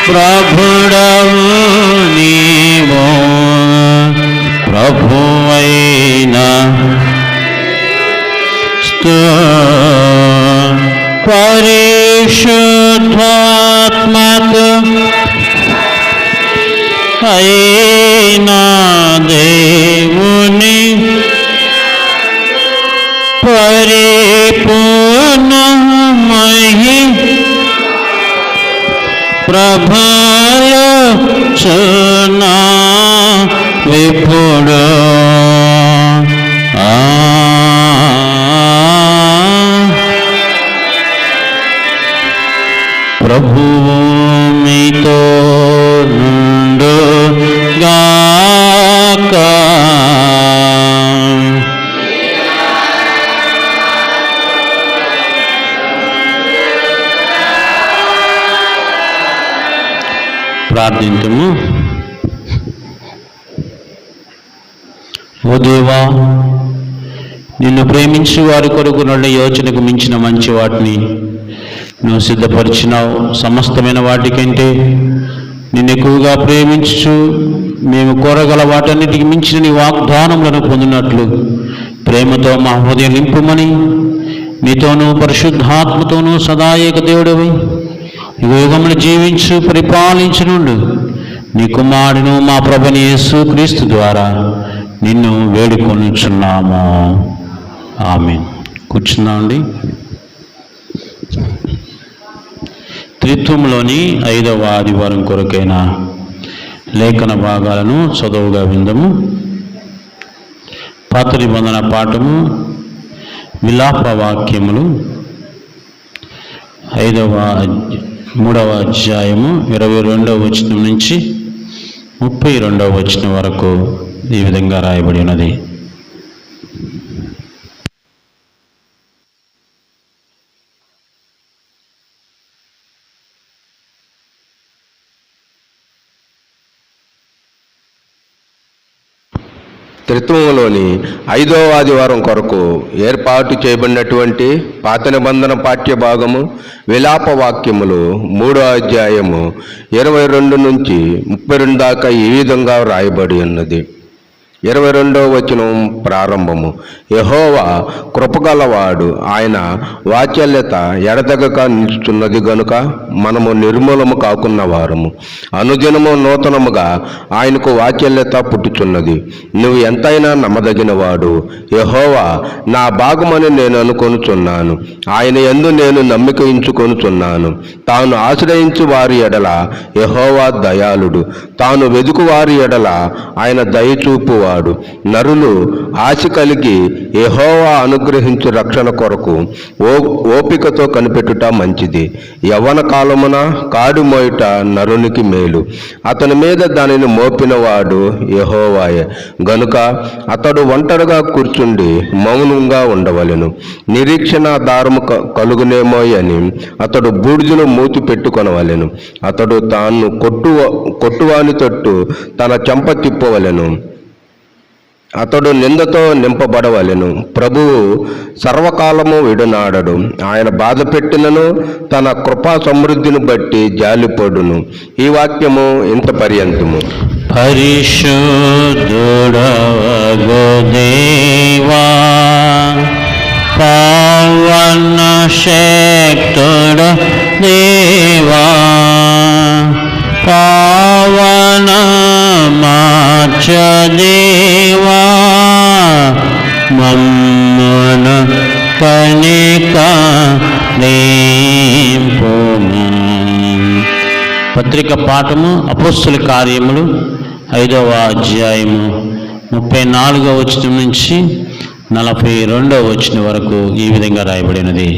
ప్రభుడవు నీవు, ప్రభువైన పరిశుద్ధాత్మకు అయినా దేవుని పరిపూర్ణమై ప్రభాలోచనా విపుడు ప్రభువు మీతో నుండుగాక. ప్రార్థించుము. ఓ దేవా, నిన్ను ప్రేమించి వారి కొరకు నల్ల యోచనకు మించిన మంచి వాటిని నువ్వు సిద్ధపరిచినావు. సమస్తమైన వాటికంటే నిన్ను ఎక్కువగా ప్రేమించు మేము కోరగల వాటన్నిటికి మించిన నీ వాగ్దానములను పొందినట్లు ప్రేమతో మా హృదయం నింపుమని నీతోనూ పరిశుద్ధాత్మతోనూ సదా ఏక దేవుడివై యుగములు జీవించు పరిపాలించునుండు నీ కుమారుడు మా ప్రభుని యేసు క్రీస్తు ద్వారా నిన్ను వేడుకొనుచున్నాము. ఆమేన్. కూర్చున్నామండి. త్రిత్వంలోని 5వ ఆదివారం కొరకైన లేఖన భాగాలను చదువుగా విందము. పాత నిబంధన పాఠము విలాప వాక్యములు 3వ అధ్యాయము 22వ వచనం నుంచి 32వ వచనం వరకు ఈ విధంగా రాయబడి ఉన్నది. త్రిత్వములోని 5వ ఆదివారం కొరకు ఏర్పాటు చేయబడినటువంటి పాత నిబంధన పాఠ్య భాగము విలాప వాక్యములు 3వ అధ్యాయము 22 నుంచి 32 దాకా ఈ విధంగా రాయబడి ఉన్నది. 22వ వచనం ప్రారంభము. యెహోవా కృపగలవాడు, ఆయన వాత్సల్యత ఎడతెగక నిలుచున్నది గనుక మనము నిర్మూలము కాకున్న వారము. అనుదినము నూతనముగా ఆయనకు వాత్సల్యత పుట్టుచున్నది. నువ్వు ఎంతైనా నమ్మదగిన వాడు. యెహోవా నా భాగమని నేను అనుకొనుచున్నాను. ఆయన యందు నేను నమ్మిక ఉంచుకొనుచున్నాను. తాను ఆశ్రయించు వారి ఎడల యెహోవా దయాళుడు. తాను వెదుకు వారి ఎడల ఆయన దయచూపువాడు. నరులు ఆశ కలిగి యెహోవా అనుగ్రహించు రక్షణ కొరకు ఓపికతో కనిపెట్టుట మంచిది. యవ్వన కాలమున కాడు మోయుట నరునికి మేలు. అతని మీద దానిని మోపినవాడు యెహోవాయే గనుక అతడు ఒంటరిగా కూర్చుండి మౌనంగా ఉండవలెను. నిరీక్షణ దారము కలుగునేమో అని అతడు బూడిదను మూతి పెట్టుకొనవలెను. అతడు తాను కొట్టువాని తట్టు తన చెంప తిప్పవలెను. అతడు నిందతో నింపబడవలెను. ప్రభువు సర్వకాలము విడనాడడు. ఆయన బాధ పెట్టినను తన కృపా సమృద్ధిని బట్టి జాలిపడును. ఈ వాక్యము ఇంత పర్యంతము. పరిశుద్ధుడవగు దేవా, పావన శక్తుడ దేవా, పావన మార్చ దేవా, మమ్మన కనిక నింపుము. పత్రిక పాఠము అపోస్తుల కార్యములు 5వ అధ్యాయము 34వ వచనం నుంచి 42వ వచనం వరకు ఈ విధంగా రాయబడినది.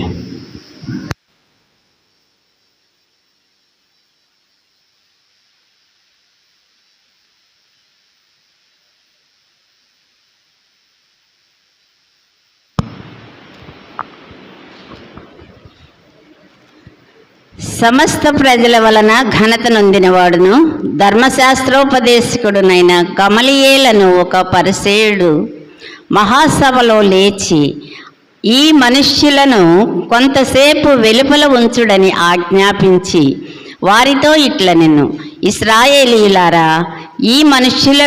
సమస్త ప్రజల వలన ఘనత నొందినవాడును ధర్మశాస్త్రోపదేశకుడునైన గమలీయేలను ఒక పరిసేయుడు మహాసభలో లేచి, ఈ మనుష్యులను కొంతసేపు వెలుపల ఉంచుడని ఆజ్ఞాపించి వారితో ఇట్ల నిన్ను ఇశ్రాయేలీయులారా, ఈ మనుష్యుల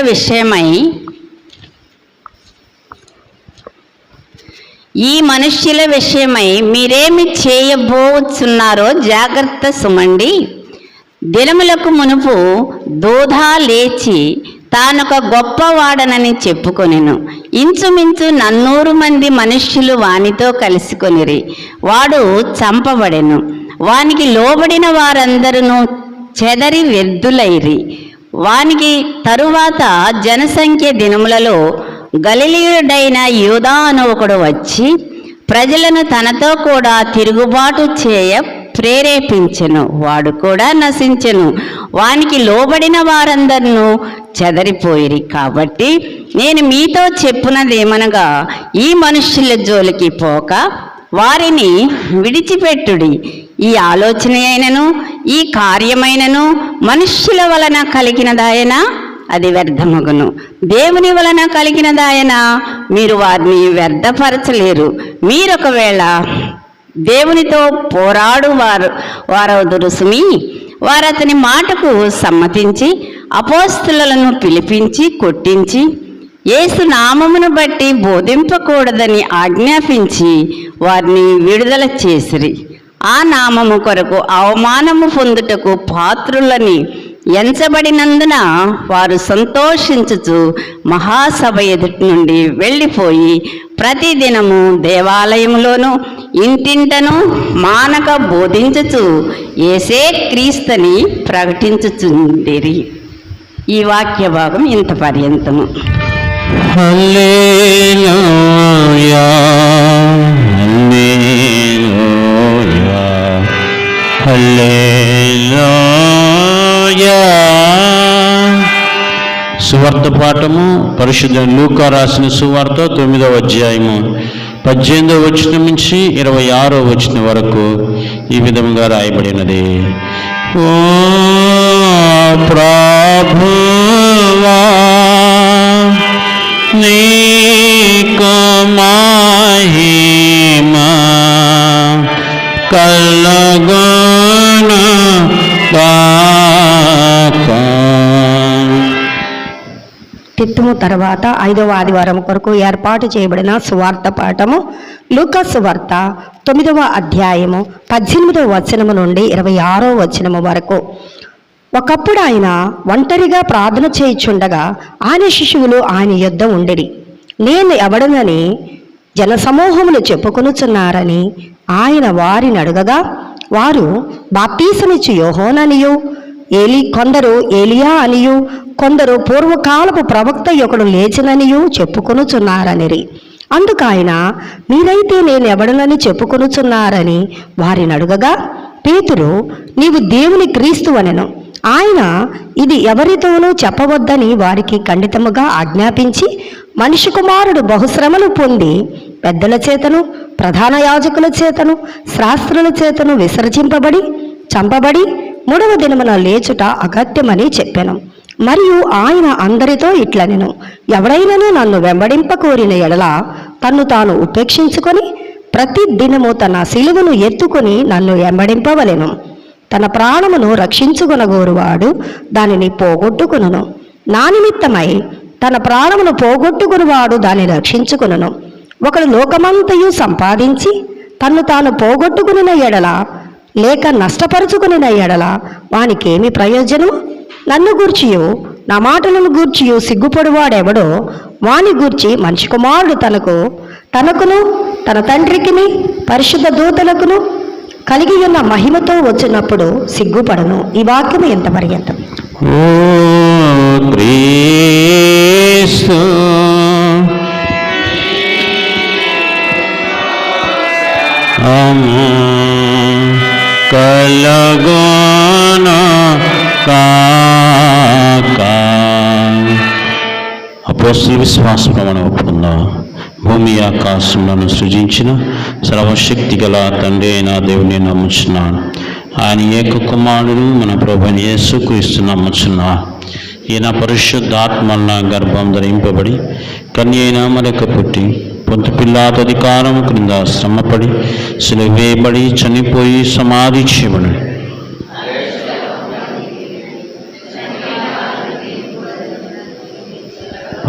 విషయమై మీరేమి చేయబోచున్నారో జాగ్రత్త సుమండి. దినములకు మునుపు దోధా లేచి తానొక గొప్పవాడనని చెప్పుకొనెను. ఇంచుమించు 400 మంది మనుష్యులు వానితో కలిసికొనిరి. వాడు చంపబడెను. వానికి లోబడిన వారందరూ చెదరి వ్యర్థులైరి. వానికి తరువాత జనసంఖ్య దినములలో గలిలయుడైన యూదా అను ఒకడు వచ్చి ప్రజలను తనతో కూడా తిరుగుబాటు చేయ ప్రేరేపించెను. వాడు కూడా నశించెను. వానికి లోబడిన వారందరూ చెదరిపోయిరి. కాబట్టి నేను మీతో చెప్పునదేమనగా, ఈ మనుష్యుల జోలికి పోక వారిని విడిచిపెట్టుడి. ఈ ఆలోచన అయినను ఈ కార్యమైనను మనుష్యుల వలన కలిగినదాయన అది వ్యర్థమగును. దేవుని వలన కలిగినదాయన మీరు వారిని వ్యర్థపరచలేరు. మీరొకవేళ దేవునితో పోరాడు వారవుదురు సుమి. వారు అతని మాటకు సమ్మతించి అపోస్తలులను పిలిపించి కొట్టించి యేసు నామమును బట్టి బోధింపకూడదని ఆజ్ఞాపించి వారిని విడుదల చేసిరి. ఆ నామము కొరకు అవమానము పొందుటకు పాత్రులని ఎంచబడినందున వారు సంతోషించుచు మహాసభ ఎదుటి నుండి వెళ్ళిపోయి ప్రతిదినము దేవాలయములోను ఇంటింటను మానక బోధించుచు యేసే క్రీస్తుని ప్రకటించుచుండిరి. ఈ వాక్య భాగం ఇంత పర్యంతము. హల్లెలూయా, హల్లెలూయా, హల్లెలూయా. సువార్త పాఠము పరిశుద్ధ లూకా రాసిన సువార్త 9వ అధ్యాయము 18వ వచనం నుంచి 26వ వచనం వరకు ఈ విధంగా రాయబడినది. ఓ ప్రభువా, నీకు మహిమా కలుగును గాక. తిత్తుము తర్వాత 5వ ఆదివారం కొరకు ఏర్పాటు చేయబడిన సువార్త పాఠము లూకా సువార్త 9వ అధ్యాయము 18వ వచనము నుండి 26వ వచనము వరకు. ఒకప్పుడు ఆయన ఒంటరిగా ప్రార్థన చేయుచుండగా ఆయన శిష్యులు ఆయన యొద్ద ఉండెడి. నేను ఎవడనని జనసమూహములు చెప్పుకొనుచున్నారని ఆయన వారిని అడగగా, వారు బాప్తీసమిచ్చు యోహోననియు, కొందరు ఏలియా అనియు, కొందరు పూర్వకాలపు ప్రవక్త ఒకడు లేచిననియు చెప్పుకొనుచున్నారనిరి. అందుకు ఆయన, మీరైతే నేను ఎవడనని చెప్పుకొనుచున్నారని వారిని అడగగా, పేతురు, నీవు దేవుని క్రీస్తు అనెను. ఆయన ఇది ఎవరితోనూ చెప్పవద్దని వారికి ఖండితముగా ఆజ్ఞాపించి, మనిషి కుమారుడు బహుశ్రమలు పొంది పెద్దల చేతను ప్రధాన యాజకుల చేతను శాస్త్రుల చేతను విసర్జింపబడి చంపబడి 3వ దినమున లేచుట అగత్యమని చెప్పెను. మరియు ఆయన అందరితో ఇట్లనెను, ఎవడైనను నన్ను వెంబడింప కోరిన ఎడల తన్ను తాను ఉపేక్షించుకొని ప్రతి దినము తన సిలువను ఎత్తుకొని నన్ను వెంబడింపవలెను. తన ప్రాణమును రక్షించుకొనగోరువాడు దానిని పోగొట్టుకొనును. నా నిమిత్తమై తన ప్రాణమును పోగొట్టుకునివాడు దాన్ని రక్షించుకొనును. ఒకడు లోకమంతయు సంపాదించి తన్ను తాను పోగొట్టుకునిన ఎడల లేక నష్టపరుచుకునిన ఎడల వానికేమి ప్రయోజనం? నన్ను గూర్చియు నా మాటలను గూర్చియు సిగ్గుపడువాడెవడో వాని గూర్చి మనిషి కుమారుడు తనకును తన తండ్రికిని పరిశుద్ధ దూతలకును కలిగి ఉన్న మహిమతో వచ్చినప్పుడు సిగ్గుపడను. ఈ వాక్యము ఎంత పర్యంతం. ఓ క్రీస్తు కలగోను కాక. అపోస్తల విశ్వాస ప్రమాణం ఒప్పుకుందాం. భూమి ఆకాశములను సృజించిన సర్వశక్తి గల తండ్రి అయిన దేవుని నమ్ముచున్నాను. ఆయన ఏక కుమారుడు మన ప్రభువైన యేసుక్రీస్తు నమ్ముచున్నాను. ఈయన పరిశుద్ధాత్మల గర్భం ధరింపబడి కన్య అయిన మరొక పుట్టి పొంతు పిలాతు అధికారం క్రింద శ్రమపడి సిలువ వేయబడి చనిపోయి సమాధి చేయబడి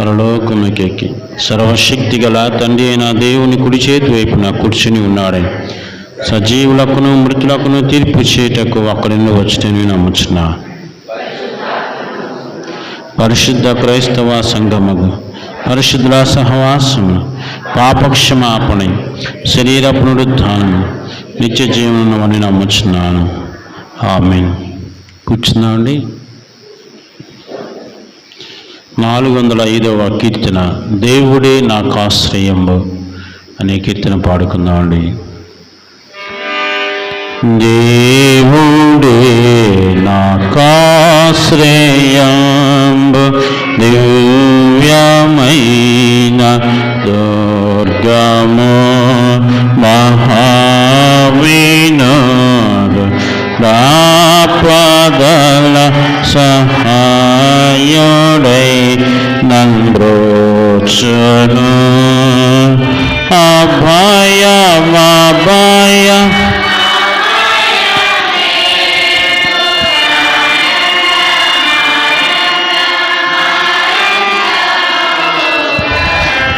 పరలోకముకెక్కి సర్వశక్తి గల తండ్రి అయిన దేవుని కుడి చేతి వైపున కూర్చుని ఉన్నాడని సజీవులకును మృతులకును తీర్పు చేయటకు అక్కడి నుండి వచ్చి నమ్ముచున్నా. పరిశుద్ధ క్రైస్తవ సంఘముకు పరిశుద్ధుల సహవాసము పాపక్షమాపణ శరీర పునరుద్ధానం నిత్య జీవనం అని నమ్ముచున్నాను. ఆమేన్. కూర్చున్నామండి. 405వ కీర్తన దేవుడే నాకు ఆశ్రయంబు అనే కీర్తన పాడుకుందామండి. దేవుడే నాకాశ్రయంబు దివ్యమైన దుర్గము మహావినోడు రాపదల సహాయుడై నంద్రోచును. అభయ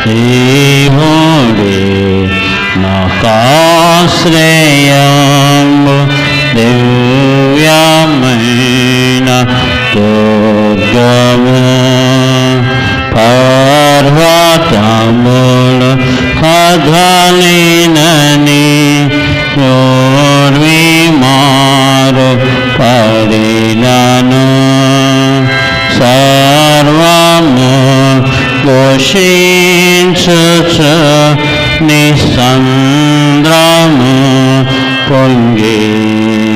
దేవుడే నాకాశ్రయంబు దివ్యమైన దుర్గము పర్వతములు కదలినని మారు పడినను సర్వము ఘోషించుచు నిస్సంద్రము పొంగినను.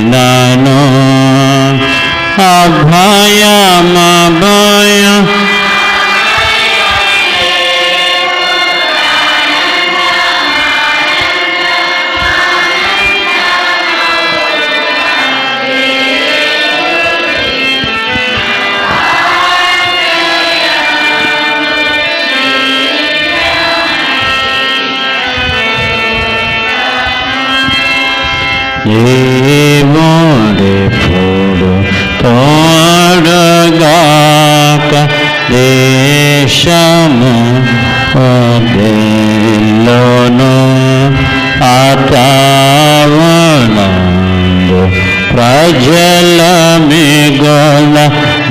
అభయ దేవుడెప్పుడు తోడుగాక దేశము వదిలోను అతావనందు ప్రజల మిగుల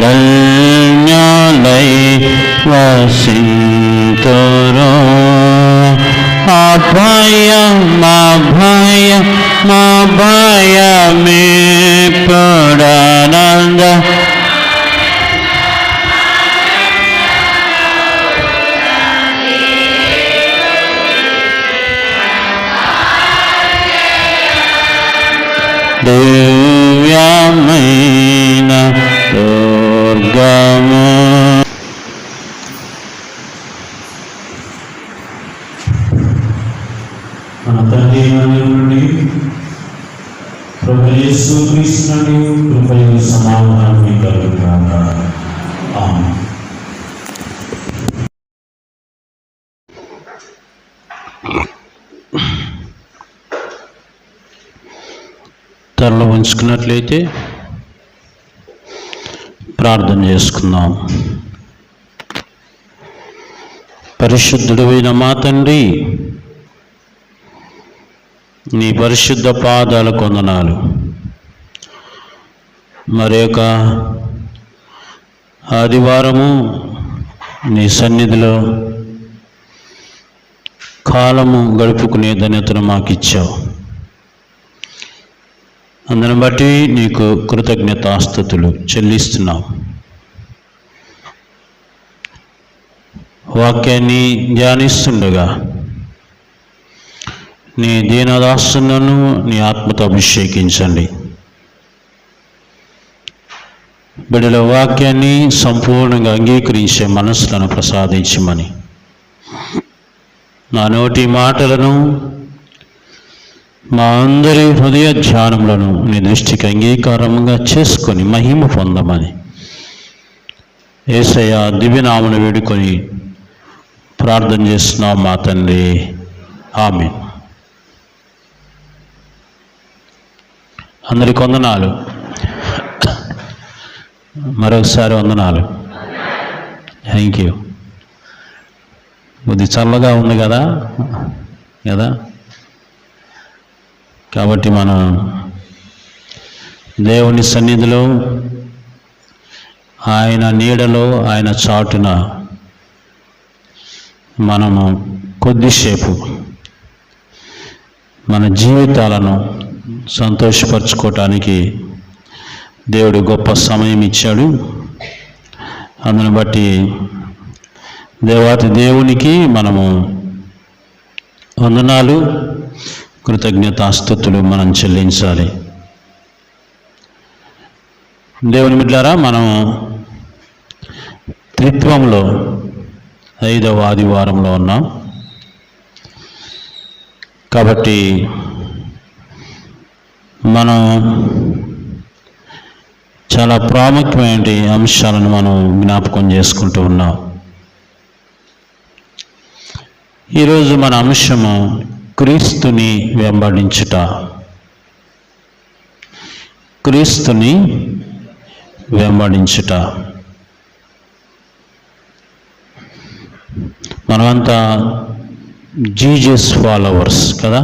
ధన్యులై వసింతురు. భయమిప్పుడానంద దివ్యమైన దుర్గము. మన తండ్రి నుండి ప్రభు యేసు క్రీస్తు నుండి కృపయు సమాధానం కలుగుగాక. ఆమేన్. తరలో ఉంచుకున్నట్లయితే ప్రార్థన చేసుకుందాం. పరిశుద్ధుడైన మా తండ్రి, నీ పరిశుద్ధ పాదాలకు వందనాలు. మరి యొక్క ఆదివారము నీ సన్నిధిలో కాలము గడుపుకునే ధన్యతను మాకు ఇచ్చావు. అందుని బట్టి నీకు కృతజ్ఞతాస్తుతులు చెల్లిస్తున్నాం. వాక్యాన్ని ధ్యానిస్తుండగా నీ దీనదాసులను నీ ఆత్మతో అభిషేకించండి. బిడ్డల వాక్యాన్ని సంపూర్ణంగా అంగీకరించే మనస్సులను ప్రసాదించమని, నా నోటి మాటలను మా అందరి హృదయ ధ్యానములను నీ దృష్టికి అంగీకారంగా చేసుకొని మహిమ పొందమని యేసయ్య దివ్యనామను వేడుకొని ప్రార్థన చేస్తున్నాం మా తండ్రి. ఆమేన్. అందరికి వందనాలు. మరొకసారి వందనాలు. Thank you. కొద్ది చల్లగా ఉంది కదా కదా. కాబట్టి మనం దేవుని సన్నిధిలో, ఆయన నీడలో, ఆయన చాటున మనము కొద్దిసేపు మన జీవితాలను సంతోషపరచుకోవటానికి దేవుడు గొప్ప సమయం ఇచ్చాడు. అందును బట్టి దేవాతి దేవునికి మనము వందనాలు, కృతజ్ఞతాస్తుతులు మనం చెల్లించాలి. దేవుని బిడ్డలారా, మనం త్రిత్వంలో 5వ ఆదివారంలో ఉన్నాం. కాబట్టి మనం చాలా ప్రాముఖ్యమైన అంశాలను మనం జ్ఞాపకం చేసుకుంటూ ఉన్నాం. ఈరోజు మన అంశము క్రీస్తుని వెంబడించుట. క్రీస్తుని వెంబడించుట. మనమంతా జీసస్ ఫాలోవర్స్ కదా,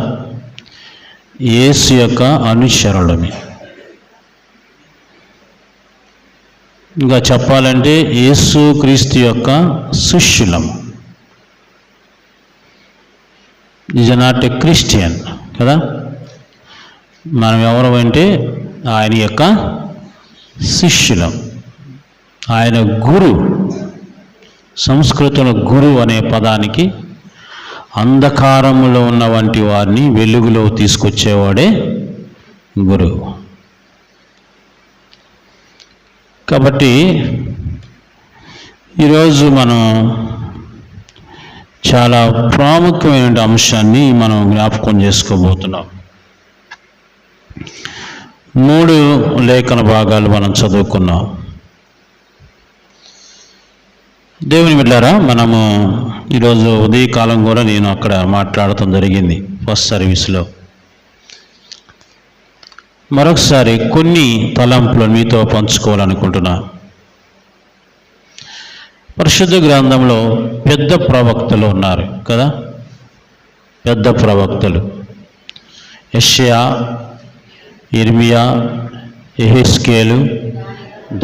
యేసు యొక్క అనుచరులమే. ఇంకా చెప్పాలంటే యేసు క్రీస్తు యొక్క శిష్యులం. ఈజ్ నాట్ ఎ క్రిస్టియన్ కదా. మనం ఎవరు అంటే ఆయన యొక్క శిష్యులం. ఆయన గురు. సంస్కృతంలో గురు అనే పదానికి అంధకారములో ఉన్న వంటి వారిని వెలుగులో తీసుకొచ్చేవాడే గురువు. కాబట్టి ఈరోజు మనం చాలా ప్రాముఖ్యమైన అంశాన్ని మనం జ్ఞాపకం చేసుకోబోతున్నాం. 3 లేఖన భాగాలు మనం చదువుకున్నాం. దేవుని బిడ్డలారా, మనము ఈరోజు ఉదయకాలం కూడా నేను అక్కడ మాట్లాడటం జరిగింది ఫస్ట్ సర్వీస్లో. మరొకసారి కొన్ని తలంపులు మీతో పంచుకోవాలనుకుంటున్నా. పరిశుద్ధ గ్రంథంలో పెద్ద ప్రవక్తలు ఉన్నారు కదా. పెద్ద ప్రవక్తలు యెషయా, ఇర్మియా, యెహెజ్కేలు,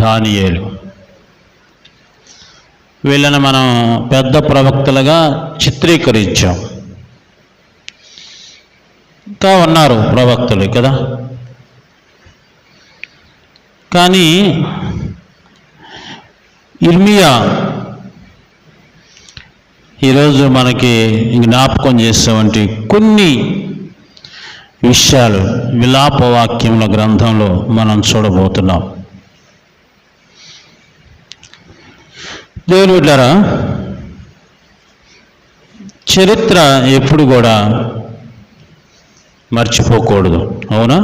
దానియేలు. వీళ్ళని మనం పెద్ద ప్రవక్తలుగా చిత్రీకరించాం. ఇంకా ఉన్నారు ప్రవక్తలు కదా. కానీ ఇర్మియా ఈరోజు మనకి జ్ఞాపకం చేసేవంటి కొన్ని విషయాలు విలాపవాక్యముల గ్రంథంలో మనం చూడబోతున్నాం. దేవుని బిడ్డలారా, చరిత్ర ఎప్పుడు కూడా మర్చిపోకూడదు, అవునా?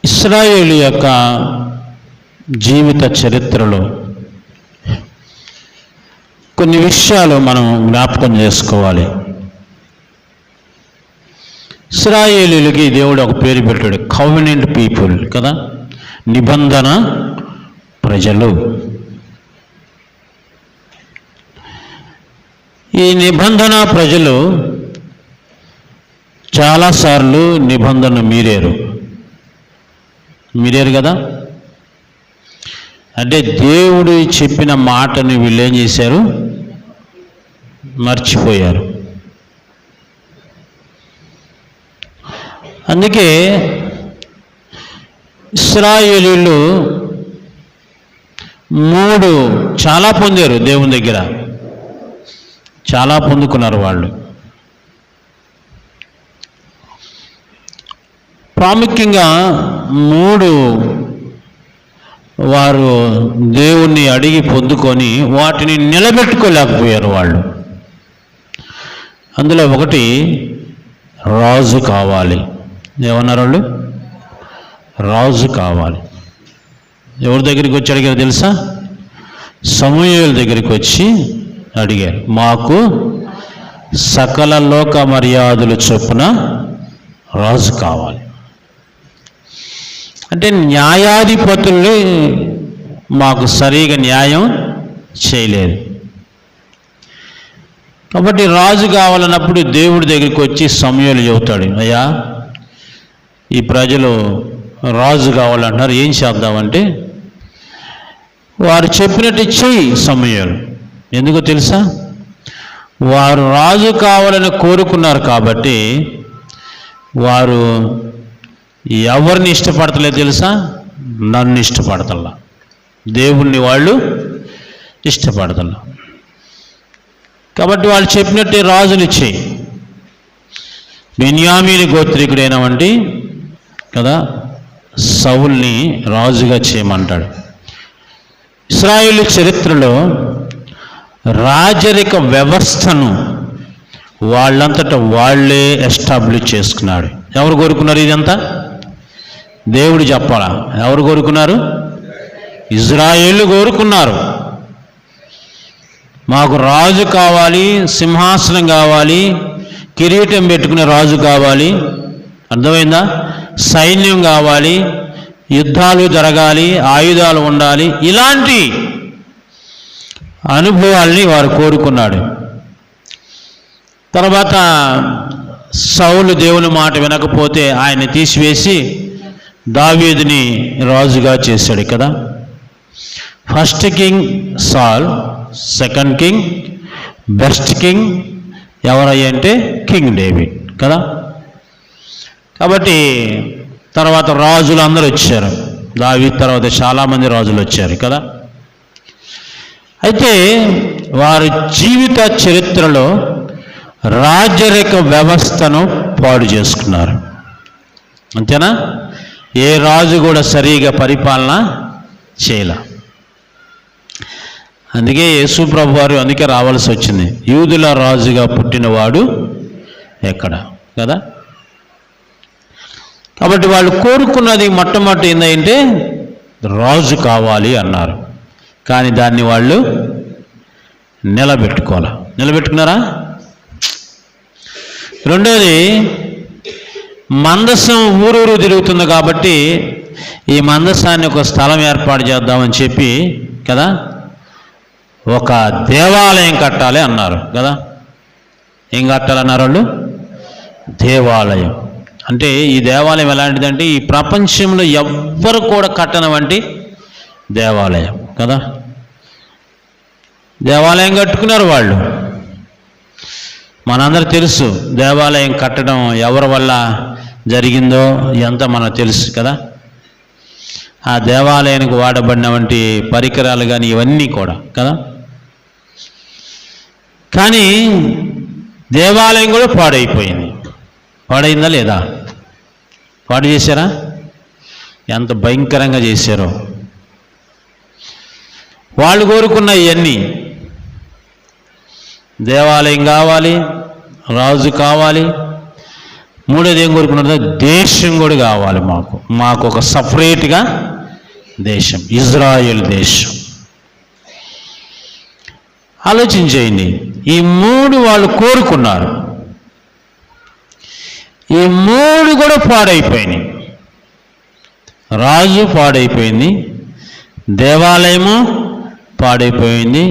ఇశ్రాయేలు యొక్క జీవిత చరిత్రలో కొన్ని విషయాలు మనం జ్ఞాపకం చేసుకోవాలి. ఇశ్రాయేలీలకి దేవుడు ఒక పేరు పెట్టాడు, కవెనెంట్ పీపుల్ కదా, నిబంధన ప్రజలు. ఈ నిబంధన ప్రజలు చాలాసార్లు నిబంధన మీరారు కదా. అంటే దేవుడు చెప్పిన మాటను వీళ్ళు ఏం చేశారు? మర్చిపోయారు. అందుకే ఇశ్రాయేలీయులు 3 చాలా పొందారు దేవుని దగ్గర, చాలా పొందుకున్నారు వాళ్ళు. ప్రాముఖ్యంగా 3 వారు దేవుణ్ణి అడిగి పొందుకొని వాటిని నిలబెట్టుకోలేకపోయారు వాళ్ళు. అందులో ఒకటి రాజు కావాలి. ఏమన్నారు వాళ్ళు? రాజు కావాలి. ఎవరి దగ్గరికి వచ్చి అడిగారు తెలుసా? సమూయేలు దగ్గరికి వచ్చి అడిగారు, మాకు సకల లోక మర్యాదలు చొప్పున రాజు కావాలి. అంటే న్యాయాధిపతులు మాకు సరిగా న్యాయం చేయలేదు. కాబట్టి రాజు కావాలన్నప్పుడు దేవుడి దగ్గరికి వచ్చి సమూయేలు చెబుతాడు, అయ్యా ఈ ప్రజలు రాజు కావాలంటున్నారు, ఏం చేద్దామంటే వారు చెప్పినట్టు చెయ్యి సమూయేలు. ఎందుకో తెలుసా? వారు రాజు కావాలని కోరుకున్నారు కాబట్టి వారు ఎవరిని ఇష్టపడతలేదు తెలుసా? నన్ను ఇష్టపడతల్లా, దేవుణ్ణి వాళ్ళు ఇష్టపడతల్లా. కాబట్టి వాళ్ళు చెప్పినట్టే రాజుని ఇచ్చేయి. బెన్యామీని గోత్రికుడైన వంటి కదా సౌల్ని రాజుగా చేయమంటాడు. ఇశ్రాయేలు చరిత్రలో రాజరిక వ్యవస్థను వాళ్ళంతటా వాళ్ళే ఎస్టాబ్లిష్ చేసుకున్నాడు. ఎవరు కోరుకున్నారు ఇదంతా? దేవుడు చెప్పాలా? ఎవరు కోరుకున్నారు? ఇజ్రాయేలు కోరుకున్నారు. మాకు రాజు కావాలి, సింహాసనం కావాలి, కిరీటం పెట్టుకునే రాజు కావాలి, అర్థమైందా? సైన్యం కావాలి, యుద్ధాలు జరగాలి, ఆయుధాలు ఉండాలి, ఇలాంటి అనుభవాల్ని వారు కోరుకున్నాడు. తర్వాత సౌలు దేవుని మాట వినకపోతే ఆయన్ని తీసివేసి దావీదుని రాజుగా చేశాడు కదా. First king Saul, second king, best king ఎవరయ్యంటే కింగ్ డేవిడ్ కదా. కాబట్టి తర్వాత రాజులు అందరూ వచ్చారు. దావీదు తర్వాత చాలామంది రాజులు వచ్చారు కదా. అయితే వారి జీవిత చరిత్రలో రాజరిక వ్యవస్థను పాడు చేసుకున్నారు. అంతేనా? ఏ రాజు కూడా సరిగా పరిపాలన చేయలే. అందుకే యేసు ప్రభు వారు అందుకే రావాల్సి వచ్చింది. యూదుల రాజుగా పుట్టినవాడు ఎక్కడ కదా. కాబట్టి వాళ్ళు కోరుకున్నది మొట్టమొదటి ఏంటంటే రాజు కావాలి అన్నారు. కానీ దాన్ని వాళ్ళు నిలబెట్టుకున్నారా? రెండోది, మందసం ఊరూరు తిరుగుతుంది కాబట్టి ఈ మందసాన్ని ఒక స్థలం ఏర్పాటు చేద్దామని చెప్పి కదా ఒక దేవాలయం కట్టాలి అన్నారు కదా. ఏం కట్టాలన్నారు వాళ్ళు? దేవాలయం. అంటే ఈ దేవాలయం ఎలాంటిదంటే ఈ ప్రపంచంలో ఎవ్వరు కూడా కట్టని వంటి దేవాలయం కదా. దేవాలయం కట్టుకున్నారు వాళ్ళు. మనందరూ తెలుసు దేవాలయం కట్టడం ఎవరి వల్ల జరిగిందో ఎంత మనకు తెలుసు కదా. ఆ దేవాలయానికి వాడబడిన వంటి పరికరాలు కానీ ఇవన్నీ కూడా కదా. కానీ దేవాలయం కూడా పాడైపోయింది. పాడైందా లేదా? పాడు చేశారా? ఎంత భయంకరంగా చేశారో. వాళ్ళు కోరుకున్న ఇవన్నీ దేవాలయం కావాలి, రాజు కావాలి, మూడోది ఏం కోరుకున్నారు? దేశం కూడా కావాలి. మాకు ఒక సపరేట్గా దేశం, ఇజ్రాయేల్ దేశం. ఆలోచించేయండి. ఈ మూడు వాళ్ళు కోరుకున్నారు. ఈ మూడు కూడా పాడైపోయినాయి. రాజు పాడైపోయింది, దేవాలయము పాడైపోయింది,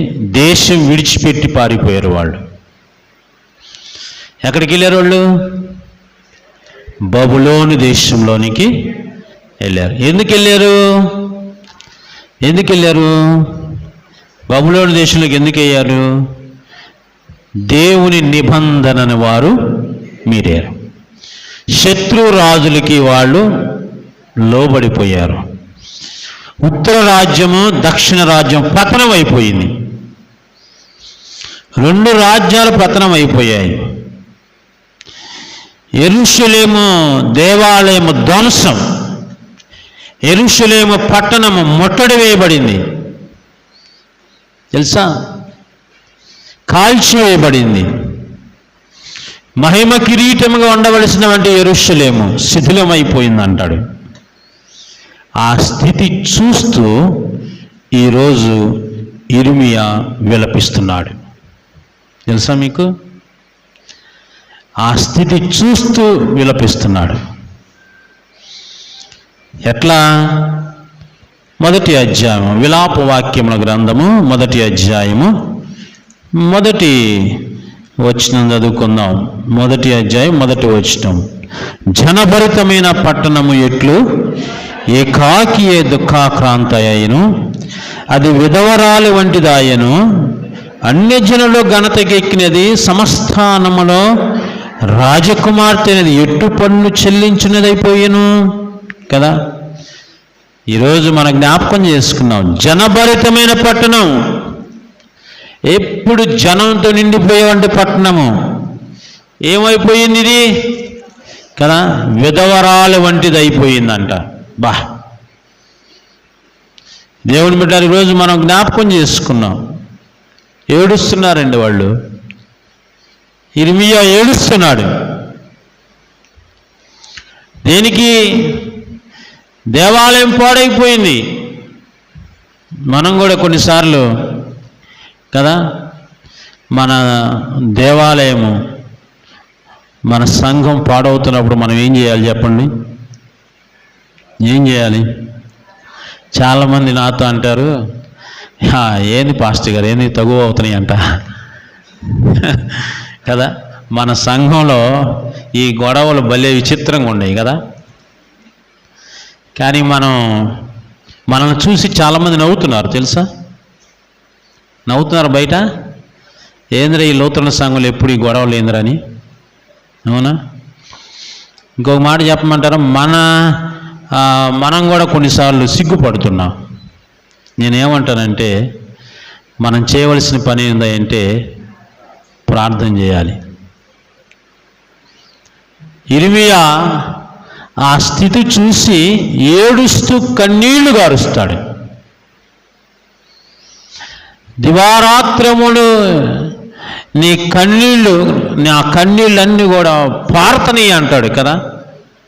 దేశం విడిచిపెట్టి పారిపోయారు వాళ్ళు. ఎక్కడికి వెళ్ళారు వాళ్ళు? బబులోను దేశంలోనికి వెళ్ళారు. ఎందుకు వెళ్ళారు? బబులోను దేశంలోకి ఎందుకు అయ్యారు? దేవుని నిబంధనను వారు మీరారు. శత్రు రాజులకి వాళ్ళు లోబడిపోయారు. ఉత్తర రాజ్యము, దక్షిణ రాజ్యం పతనం అయిపోయింది. రెండు రాజ్యాలు పతనం అయిపోయాయి. యెరూషలేము దేవాలయము ధ్వంసం, యెరూషలేము పట్టణము ముట్టడి వేయబడింది తెలుసా. కాల్చివేయబడింది. మహిమ కిరీటముగా ఉండవలసినటువంటి యెరూషలేము శిథిలమైపోయింది అంటాడు. ఆ స్థితి చూస్తూ ఈరోజు ఇర్మియా విలపిస్తున్నాడు తెలుసా మీకు. ఆ స్థితి చూస్తూ విలపిస్తున్నాడు. ఎట్లా? మొదటి అధ్యాయము, విలాప వాక్యముల గ్రంథము మొదటి అధ్యాయము మొదటి వచనం చదువుకుందాం. 1వ అధ్యాయం 1వ వచనం. జనభరితమైన పట్టణము ఎట్లు ఏకాకియే దుఃఖాక్రాంత అయ్యను, అది విధవరాలి వంటిదాయను. అన్యజనులు ఘనతకెక్కినది, సమస్థానములో రాజకుమార్తె అనేది ఎట్టు పన్ను చెల్లించినదైపోయాను కదా. ఈరోజు మనం జ్ఞాపకం చేసుకున్నాం, జనభరితమైన పట్టణం, ఎప్పుడు జనంతో నిండిపోయేవంటి పట్టణము ఏమైపోయింది ఇది కదా, విధవరాలు వంటిది అయిపోయిందంట. బా, దేవుని బిడ్డలు ఈరోజు మనం జ్ఞాపకం చేసుకున్నాం. ఏడుస్తున్నారండి వాళ్ళు. ఇర్మియా ఏడుస్తున్నాడు. దేనికి? దేవాలయం పాడైపోయింది. మనం కూడా కొన్నిసార్లు కదా మన దేవాలయము, మన సంఘం పాడవుతున్నప్పుడు మనం ఏం చేయాలి చెప్పండి? ఏం చేయాలి? చాలామంది నాతో అంటారు, ఏంది పాస్టర్ గారు, ఏంది తగువ అవుతున్నాయి అంట కదా. మన సంఘంలో ఈ గొడవలు భలే విచిత్రంగా ఉన్నాయి కదా. కానీ మనల్ని చూసి చాలామంది నవ్వుతున్నారు తెలుసా. నవ్వుతున్నారు బయట, ఏంద్రా ఈ లోతున్న సంఘంలో ఎప్పుడు ఈ గొడవలు ఏంద్రా అని. అవునా? ఇంకొక మాట చెప్పమంటారా, మనం కూడా కొన్నిసార్లు సిగ్గుపడుతున్నాం. నేనేమంటానంటే, మనం చేయవలసిన పని ఏంటంటే ప్రార్థన చేయాలి. ఇర్మియా ఆ స్థితి చూసి ఏడుస్తూ కన్నీళ్లు గారుస్తాడు. దివారాత్రములు నీ కన్నీళ్ళు, నా కన్నీళ్ళన్నీ కూడా పారతని అంటాడు కదా.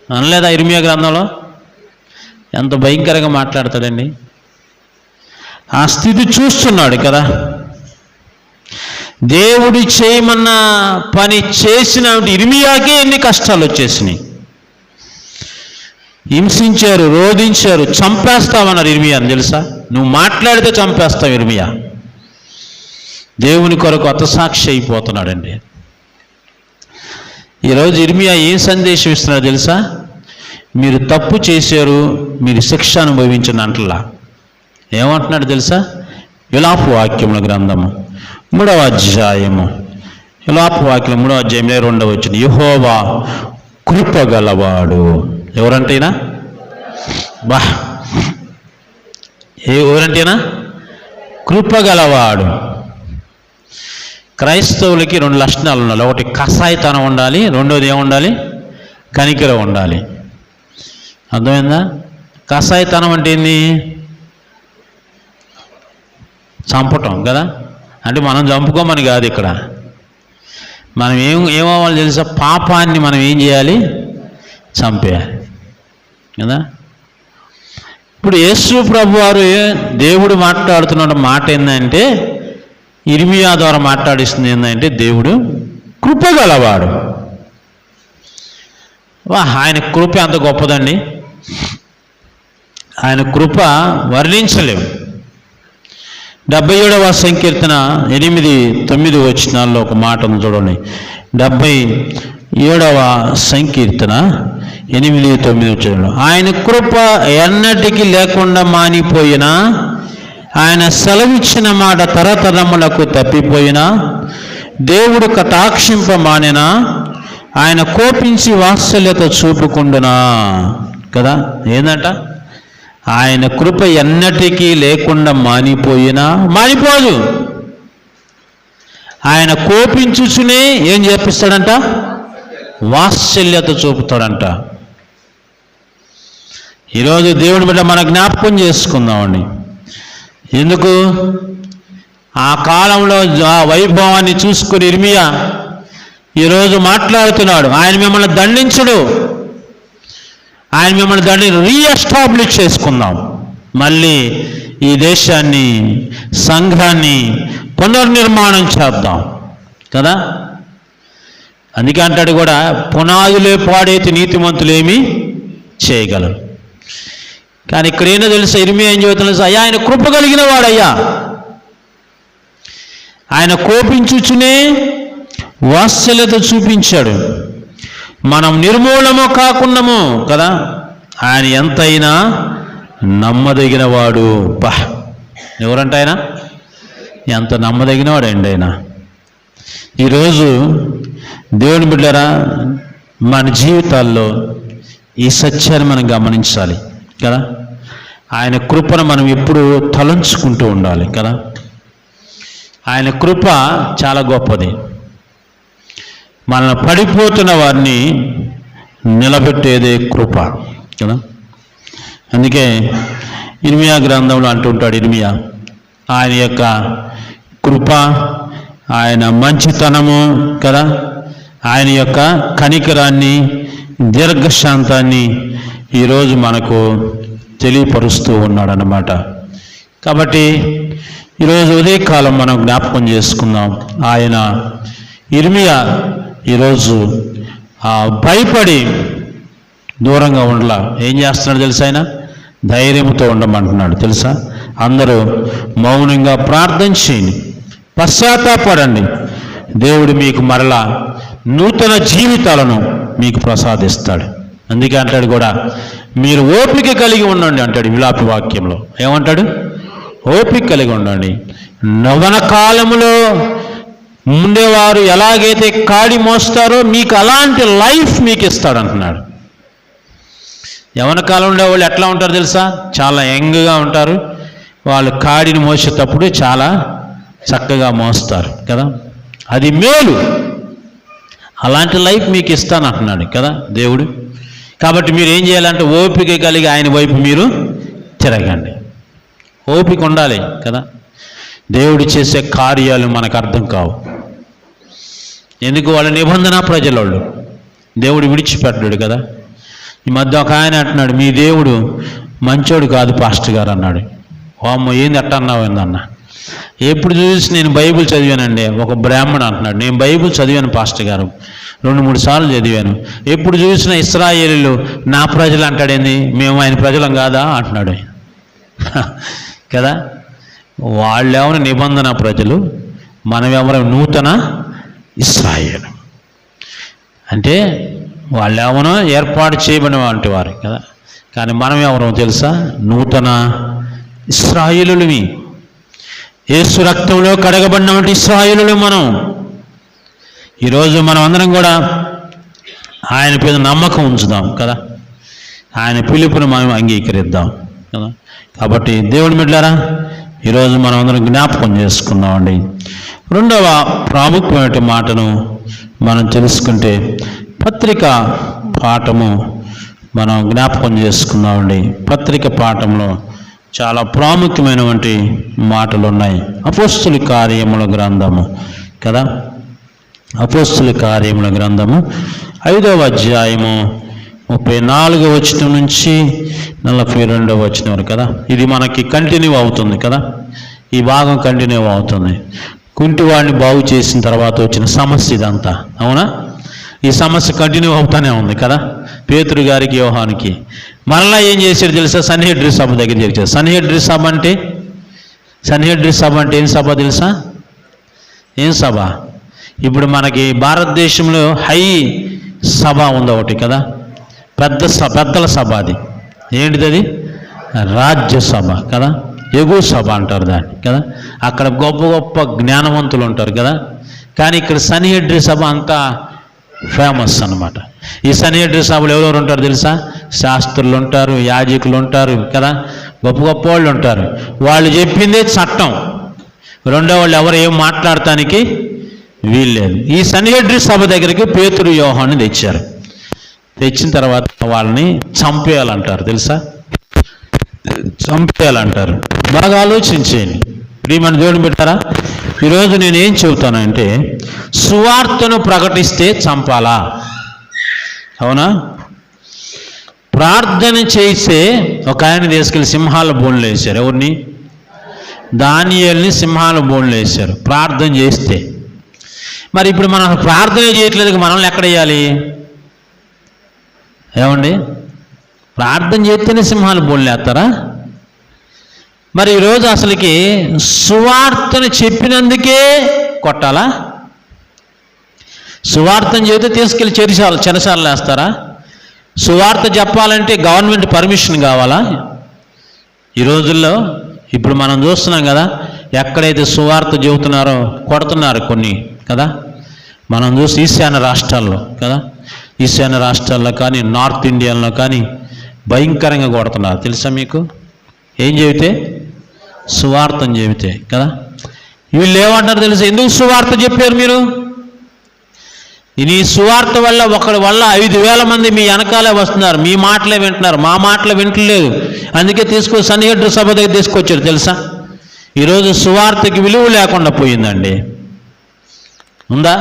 అనలేదా ఇర్మియా గ్రంథంలో? ఎంత భయంకరంగా మాట్లాడతాడండి. ఆ స్థితి చూస్తున్నాడు కదా. దేవుడు చేయమన్న పని చేసిన ఇర్మియాకే ఎన్ని కష్టాలు వచ్చేసినాయి. హింసించారు, రోధించారు, చంపేస్తామన్నారు ఇర్మియాని తెలుసా. నువ్వు మాట్లాడితే చంపేస్తావు ఇర్మియా. దేవుని కొరకు హతసాక్షి అయిపోతున్నాడండి. ఈరోజు ఇర్మియా ఏం సందేశం ఇస్తున్నాడు తెలుసా? మీరు తప్పు చేశారు, మీరు శిక్ష అనుభవించిన అంటలా. ఏమంటున్నాడు తెలుసా? విలాప వాక్యముల గ్రంథము 3వ అధ్యాయము, విలాప వాక్యం 3వ అధ్యాయంలో 2వ వచనం. యెహోవా కృపగలవాడు. ఎవరంటేనా? బా, ఎవరంటేనా? కృపగలవాడు. క్రైస్తవులకి 2 లక్షణాలు ఉండాలి. ఒకటి కసాయితనం ఉండాలి, రెండోది ఏముండాలి? కనికరం ఉండాలి. అర్థమైందా? కసాయితనం అంటే ఏంది? చంపటం కదా. అంటే మనం చంపుకోమని కాదు ఇక్కడ. మనం ఏమవ్వాలి తెలుసా? పాపాన్ని మనం ఏం చేయాలి? చంపేయాలి కదా. ఇప్పుడు యేసు ప్రభు వారు దేవుడు మాట్లాడుతున్న మాట ఏంటంటే, ఇర్మియా ద్వారా మాట్లాడిస్తుంది ఏంటంటే, దేవుడు కృపగలవాడు. ఆయన కృప అంత గొప్పదండి. ఆయన కృప వర్ణించలేము. 77వ సంకీర్తన 8-9 వచనాల్లో ఒక మాట ఉంది చూడండి. 77వ సంకీర్తన 8-9 వచనాలు. ఆయన కృప ఎన్నటికీ లేకుండా మానిపోయినా, ఆయన సెలవిచ్చిన మాట తరతరములకు తప్పిపోయినా, దేవుడు కటాక్షింపమానినా, ఆయన కోపించి వాత్సల్యత చూపుకుండునా కదా. ఏందంట? ఆయన కృప ఎన్నటికీ లేకుండా మానిపోయినా, మానిపోదు. ఆయన కోపించుచునే ఏం చేపిస్తాడంట? వాత్సల్యత చూపుతాడంట. ఈరోజు దేవుని బిడ్డ మన జ్ఞాపకం చేసుకుందామండి. ఎందుకు? ఆ కాలంలో ఆ వైభవాన్ని చూసుకుని ఇర్మియా ఈరోజు మాట్లాడుతున్నాడు. ఆయన మిమ్మల్ని దండించడు. ఆయన మిమ్మల్ని రీఎస్టాబ్లిష్ చేసుకుందాం. మళ్ళీ ఈ దేశాన్ని, సంఘాన్ని పునర్నిర్మాణం చేద్దాం కదా. అందుకే అంటాడు కూడా, పునాదులే పాడైతే నీతిమంతులేమి చేయగలరు. కానీ ఇక్కడ ఏంటో తెలుసా? ఇర్మియా ఏం చెబుతున్నా? అయ్యా ఆయన కృప కలిగిన వాడయ్యా, ఆయన కోపించుచునే వాత్సల్యత చూపించాడు. మనం నిర్మూలము కాకున్నాము కదా. ఆయన ఎంతైనా నమ్మదగిన వాడు. బా, ఎవరంటే ఆయన ఎంత నమ్మదగిన వాడండి ఆయన. ఈరోజు దేవుని బిడ్డలారా, మన జీవితాల్లో ఈ సత్యాన్ని మనం గమనించాలి కదా. ఆయన కృపను మనం ఎప్పుడు తలంచుకుంటూ ఉండాలి కదా. ఆయన కృప చాలా గొప్పది. మనల్ని పడిపోతున్న వారిని నిలబెట్టేదే కృప కదా. అందుకే ఇర్మియా గ్రంథంలో అంటుంటాడు ఇర్మియా, ఆయన యొక్క కృప, ఆయన మంచితనము కదా, ఆయన యొక్క కనికరాన్ని, దీర్ఘశాంతాన్ని ఈరోజు మనకు తెలియపరుస్తూ ఉన్నాడన్నమాట. కాబట్టి ఈరోజు ఉదయకాలం మనం జ్ఞాపకం చేసుకుందాం. ఆయన ఇర్మియా ఈరోజు భయపడి దూరంగా ఉండలా. ఏం చేస్తున్నాడు తెలుసా? ఆయన ధైర్యంతో ఉండమంటున్నాడు తెలుసా. అందరూ మౌనంగా ప్రార్థన చేయండి, పశ్చాత్తాపడండి, దేవుడు మీకు మరలా నూతన జీవితాలను మీకు ప్రసాదిస్తాడు. అందుకే అంటాడు కూడా, మీరు ఓపిక కలిగి ఉండండి అంటాడు విలాపి వాక్యంలో. ఏమంటాడు? ఓపిక కలిగి ఉండండి. నవన కాలములో ఉండేవారు ఎలాగైతే కాడి మోస్తారో మీకు అలాంటి లైఫ్ మీకు ఇస్తాడు అంటున్నాడు. యవన కాలం ఉండేవాళ్ళు ఎట్లా ఉంటారు తెలుసా? చాలా యంగ్గా ఉంటారు. వాళ్ళు కాడిని మోసేటప్పుడు చాలా చక్కగా మోస్తారు కదా. అది మేలు. అలాంటి లైఫ్ మీకు ఇస్తాను అంటున్నాడు కదా దేవుడు. కాబట్టి మీరు ఏం చేయాలంటే ఓపిక కలిగి ఆయన వైపు మీరు తిరగండి. ఓపిక ఉండాలి కదా. దేవుడు చేసే కార్యాలు మనకు అర్థం కావు. ఎందుకు? వాళ్ళ నిబంధన ప్రజలోళ్ళు దేవుడు విడిచిపెట్టాడు కదా. ఈ మధ్య ఒక ఆయన అంటున్నాడు, మీ దేవుడు మంచోడు కాదు పాస్టర్ గారు అన్నాడు. అమ్మ, ఏంది అట్ట అన్నావు ఏందన్న? ఎప్పుడు చూసి నేను బైబిల్ చదివానండి. ఒక బ్రాహ్మణ అంటున్నాడు, నేను బైబిల్ చదివాను పాస్టర్ గారు, 2-3 సార్లు చదివాను. ఎప్పుడు చూసిన ఇశ్రాయేలీలు నా ప్రజలు అంటాడేంది, మేము ఆయన ప్రజలం కాదా అంటున్నాడు కదా. వాళ్ళెవరు నిబంధన ప్రజలు, మనమెవరు నూతన ఇశ్రాయేలు. అంటే వాళ్ళెవరో ఏర్పాటు చేయబడిన వంటి వారు కదా. కానీ మనం ఎవరో తెలుసా? నూతన ఇశ్రాయేలువి. యేసు రక్తంలో కడగబడినటువంటి ఇశ్రాయేలులు మనం. ఈరోజు మనం అందరం కూడా ఆయన మీద నమ్మకం ఉంచుదాం కదా. ఆయన పిలుపును మనం అంగీకరిద్దాం కదా. కాబట్టి దేవుని బిడ్డలారా, ఈరోజు మనం అందరం జ్ఞాపకం చేసుకుందామండి. రెండవ ప్రాముఖ్యమైన మాటను మనం తెలుసుకుంటే, పత్రిక పాఠము మనం జ్ఞాపకం చేసుకుందామండి. పత్రిక పాఠంలో చాలా ప్రాముఖ్యమైనటువంటి మాటలు ఉన్నాయి. అపోస్తుల కార్యముల గ్రంథము కదా. అపోస్తుల కార్యముల గ్రంథము 5వ అధ్యాయము 34వ వచనం నుంచి 42వ వచనం వరకు కదా. ఇది మనకి కంటిన్యూ అవుతుంది కదా. ఈ భాగం కంటిన్యూ అవుతుంది. కుంటివాడిని బాగు చేసిన తర్వాత వచ్చిన సమస్య ఇదంతా, అవునా? ఈ సమస్య కంటిన్యూ అవుతానే ఉంది కదా. పేతురు గారికి, యోహానికి మరలా ఏం చేశాడు తెలుసా? సన్హెడ్రి సభ దగ్గర చేర్చాడు. సన్హెడ్రి సభ అంటే ఏం సభ తెలుసా? ఏం సభ? ఇప్పుడు మనకి భారతదేశంలో హై సభ ఉంది ఒకటి కదా, పెద్దల సభ. అది ఏంటిది? అది రాజ్యసభ కదా, ఎగువ సభ అంటారు దాన్ని కదా. అక్కడ గొప్ప గొప్ప జ్ఞానవంతులు ఉంటారు కదా. కానీ ఇక్కడ సన్హెడ్రి సభ అంతా ఫేమస్ అన్నమాట. ఈ సన్హెడ్రి సభలో ఎవరెవరు ఉంటారు తెలుసా? శాస్త్రులు ఉంటారు, యాజకులు ఉంటారు కదా, గొప్ప గొప్ప వాళ్ళు ఉంటారు. వాళ్ళు చెప్పిందే చట్టం. రెండో వాళ్ళు ఎవరు ఏం మాట్లాడటానికి వీల్లేదు. ఈ సన్హెడ్రి సభ దగ్గరికి పేతురు, యోహాను తెచ్చారు. తెచ్చిన తర్వాత వాళ్ళని చంపేయాలంటారు తెలుసా? చంపేయాలంటారు. బాగా ఆలోచించేయండి. ప్రియమైన దేవుని బిడ్డలారా, ఈరోజు నేనేం చెబుతానంటే, సువార్తను ప్రకటిస్తే చంపాలా? అవునా? ప్రార్థన చేస్తే ఒక ఆయన తీసుకెళ్ళి సింహాల బోన్లు వేశారు. ఎవరిని? దానియేలుని సింహాల బోన్లు వేశారు ప్రార్థన చేస్తే. మరి ఇప్పుడు మనం ప్రార్థన చేయట్లేదు, మనల్ని ఎక్కడ వేయాలి? ఏమండి? ప్రార్థన చేస్తేనే సింహాల బోన్లు వేస్తారా? మరి ఈరోజు అసలుకి సువార్తను చెప్పినందుకే కొట్టాలా? సువార్తను చెబితే తీసుకెళ్ళి చెరసాలు వేస్తారా? సువార్త చెప్పాలంటే గవర్నమెంట్ పర్మిషన్ కావాలా? ఈ రోజుల్లో ఇప్పుడు మనం చూస్తున్నాం కదా, ఎక్కడైతే సువార్త చెబుతున్నారో కొడుతున్నారు కొన్ని కదా. మనం చూసి ఈశాన్య రాష్ట్రాల్లో కదా, ఈశాన్య రాష్ట్రాల్లో కానీ నార్త్ ఇండియాలో కానీ భయంకరంగా కొడుతున్నారు. తెలుసా మీకు? ఏం చెబితే? సువార్తను చెబితే కదా. వీళ్ళు ఏమంటారు తెలుసా? ఎందుకు సువార్త చెప్పారు మీరు? ఈ సువార్త వల్ల ఒకరి వల్ల 5,000 మంది మీ వెనకాలే వస్తున్నారు, మీ మాటలే వింటున్నారు, మా మాటలే వింటలేదు. అందుకే సన్నిహద్ర సభ దగ్గర తీసుకొచ్చారు. తెలుసా? ఈరోజు సువార్తకి విలువ లేకుండా పోయిందండి. ఉందా?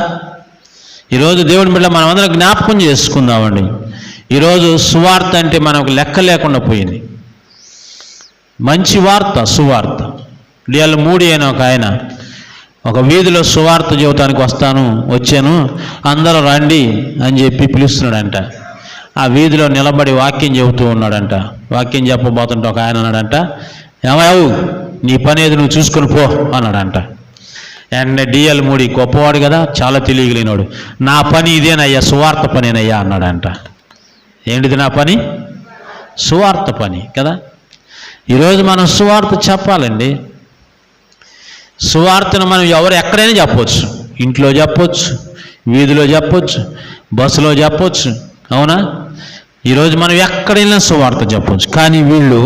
ఈరోజు దేవుని బిడ్డ మనం అందరం జ్ఞాపకం చేసుకుందామండి. ఈరోజు సువార్త అంటే మనకు లెక్క లేకుండా పోయింది. మంచి వార్త సువార్త. డిఎల్ మూడి అయిన ఒక ఆయన ఒక వీధిలో సువార్త చెబుతానికి వచ్చాను, అందరూ రండి అని చెప్పి పిలుస్తున్నాడంట. ఆ వీధిలో నిలబడి వాక్యం చెబుతూ ఉన్నాడంట. వాక్యం చెప్పబోతుంటే ఒక ఆయన అన్నాడంట, ఏమయ్యావు నీ పని ఏది నువ్వు చూసుకొని పో అన్నాడంట. అండ్ డిఎల్ మూడి గొప్పవాడు కదా, చాలా తెలియగలిగినాడు. నా పని ఇదేనయ్యా, సువార్త పనేనయ్యా అన్నాడంట. ఏంటిది నా పని? సువార్త పని కదా. ఈరోజు మనం సువార్త చెప్పాలండి. సువార్తను మనం ఎక్కడైనా చెప్పవచ్చు. ఇంట్లో చెప్పొచ్చు, వీధిలో చెప్పొచ్చు, బస్సులో చెప్పొచ్చు. అవునా? ఈరోజు మనం ఎక్కడైనా సువార్త చెప్పొచ్చు. కానీ వీళ్ళు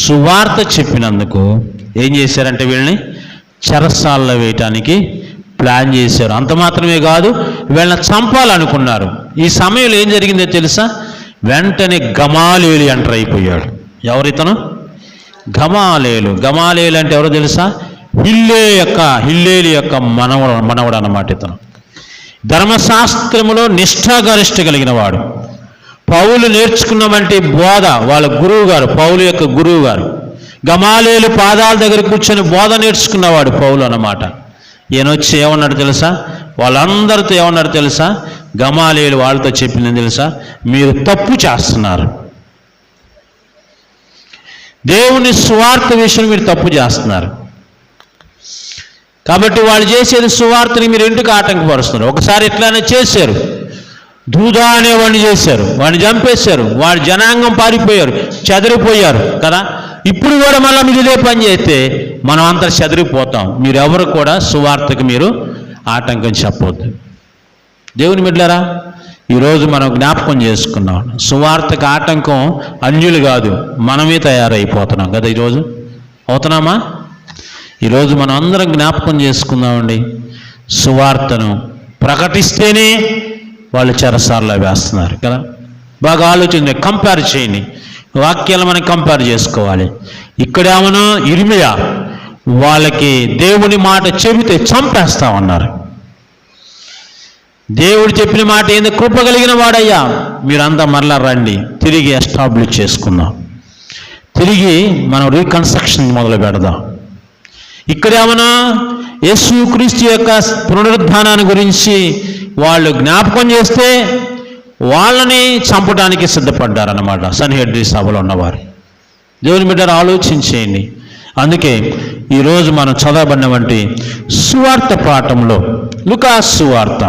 సువార్త చెప్పినందుకు ఏం చేశారంటే వీళ్ళని చెరసాల్లో వేయటానికి ప్లాన్ చేశారు. అంత మాత్రమే కాదు, వీళ్ళని చంపాలనుకున్నారు. ఈ సమయంలో ఏం జరిగిందో తెలుసా? వెంటనే గమాలేలు ఎంటర్ అయిపోయాడు. ఎవరితను? గమాలేలు. గమాలేలు అంటే ఎవరో తెలుసా? హిల్లేలు యొక్క మనవడు అన్నమాట ఇతను. ధర్మశాస్త్రములో నిష్ఠాగరిష్ట కలిగిన వాడు. పౌలు నేర్చుకున్నవంటి బోధ వాళ్ళ గురువు గారు, పౌలు యొక్క గురువు గారు గమాలేలు పాదాల దగ్గర కూర్చొని బోధ నేర్చుకున్నవాడు పౌలు అన్నమాట. ఈయనొచ్చి ఏమన్నాడు తెలుసా? వాళ్ళందరితో ఏమన్నాడు తెలుసా? గమాలేలు వాళ్ళతో చెప్పింది తెలుసా? మీరు తప్పు చేస్తున్నారు, దేవుని సువార్త విషయం మీరు తప్పు చేస్తున్నారు. కాబట్టి వాళ్ళు చేసేది సువార్తని మీరు ఎందుకు ఆటంకపరుస్తున్నారు? ఒకసారి ఇట్లానే చేశారు. దూదా అనేవాడిని చేశారు, వాడిని చంపేశారు, వాడి జనాంగం పారిపోయారు, చెదిరిపోయారు కదా. ఇప్పుడు కూడా మళ్ళీ మీరు ఇదే పని చేస్తే మనం అంతా చెదిరిపోతాం. మీరెవరు కూడా సువార్తకి మీరు ఆటంకం చెప్పవద్దు. దేవుని బిడ్డలారా, ఈరోజు మనం జ్ఞాపకం చేసుకున్నాం, సువార్తకు ఆటంకం అన్యులు కాదు, మనమే తయారైపోతున్నాం కదా. ఈరోజు అవుతున్నామా? ఈరోజు మనం అందరం జ్ఞాపకం చేసుకుందామండి. సువార్తను ప్రకటిస్తేనే వాళ్ళు చెరసాల్లో వేస్తున్నారు కదా. బాగా ఆలోచించండి, కంపేర్ చేయండి, వాక్యాలు మనం కంపేర్ చేసుకోవాలి. ఇక్కడేమన్నా ఇర్మియా వాళ్ళకి దేవుని మాట చెబితే చంపేస్తామన్నారు. దేవుడు చెప్పిన మాట ఏంది? కృప కలిగిన వాడయ్యా, మీరంతా మరలా రండి, తిరిగి ఎస్టాబ్లిష్ చేసుకుందాం, తిరిగి మనం రీకన్స్ట్రక్షన్ మొదలు పెడదాం. ఇక్కడేమన్నా యేసుక్రీస్తు యొక్క పునరుద్ధానాన్ని గురించి వాళ్ళు జ్ఞాపకం చేస్తే వాళ్ళని చంపడానికి సిద్ధపడ్డారన్నమాట సన్నిహద్రి సభలో ఉన్నవారు. దేవుని బిడ్డలు ఆలోచించేయండి. అందుకే ఈరోజు మనం చదవబడినటువంటి సువార్త పాఠంలో లూకాసు వార్త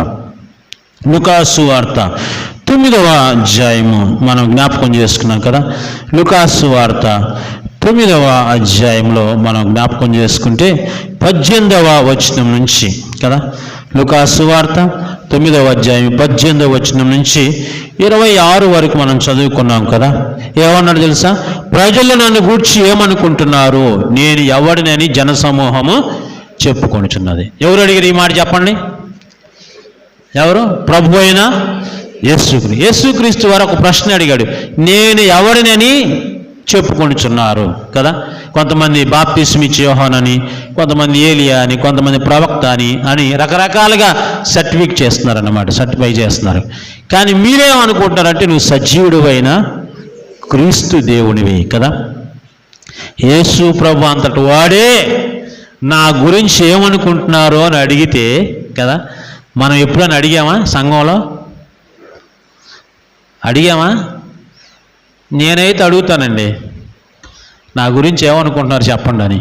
9వ అధ్యాయము మనం జ్ఞాపకం చేసుకున్నాం కదా. లూకాసు వార్త 9వ అధ్యాయంలో మనం జ్ఞాపకం చేసుకుంటే 18వ వచనం నుంచి కదా. లూకాసు వార్త 9వ అధ్యాయం 18వ వచనం నుంచి 26 వరకు మనం చదువుకున్నాం కదా. ఏమన్నాడు తెలుసా? ప్రజలు నన్ను గూర్చి ఏమనుకుంటున్నారు, నేను ఎవడినని జనసమూహము చెప్పుకొనుచున్నది. ఎవరు అడిగారు ఈ మాట చెప్పండి? ఎవరు? ప్రభు అయిన యేసుక్రీస్తు వారు ఒక ప్రశ్న అడిగాడు, నేను ఎవరినని చెప్పుకొనుచున్నారు కదా. కొంతమంది బాప్తిస్మిచ్చి యోహానని, కొంతమంది ఏలియా అని, కొంతమంది ప్రవక్త అని రకరకాలుగా సర్టిఫై చేస్తున్నారు. కానీ మీరేమనుకుంటారంటే నువ్వు సజీవుడివైన క్రీస్తు దేవునివి కదా. యేసు ప్రభు అంతటి వాడే నా గురించి ఏమనుకుంటున్నారు అని అడిగితే కదా, మనం ఎప్పుడైనా అడిగామా? సంఘంలో అడిగామా? నేనైతే అడుగుతానండి, నా గురించి ఏమనుకుంటున్నారు చెప్పండి అని.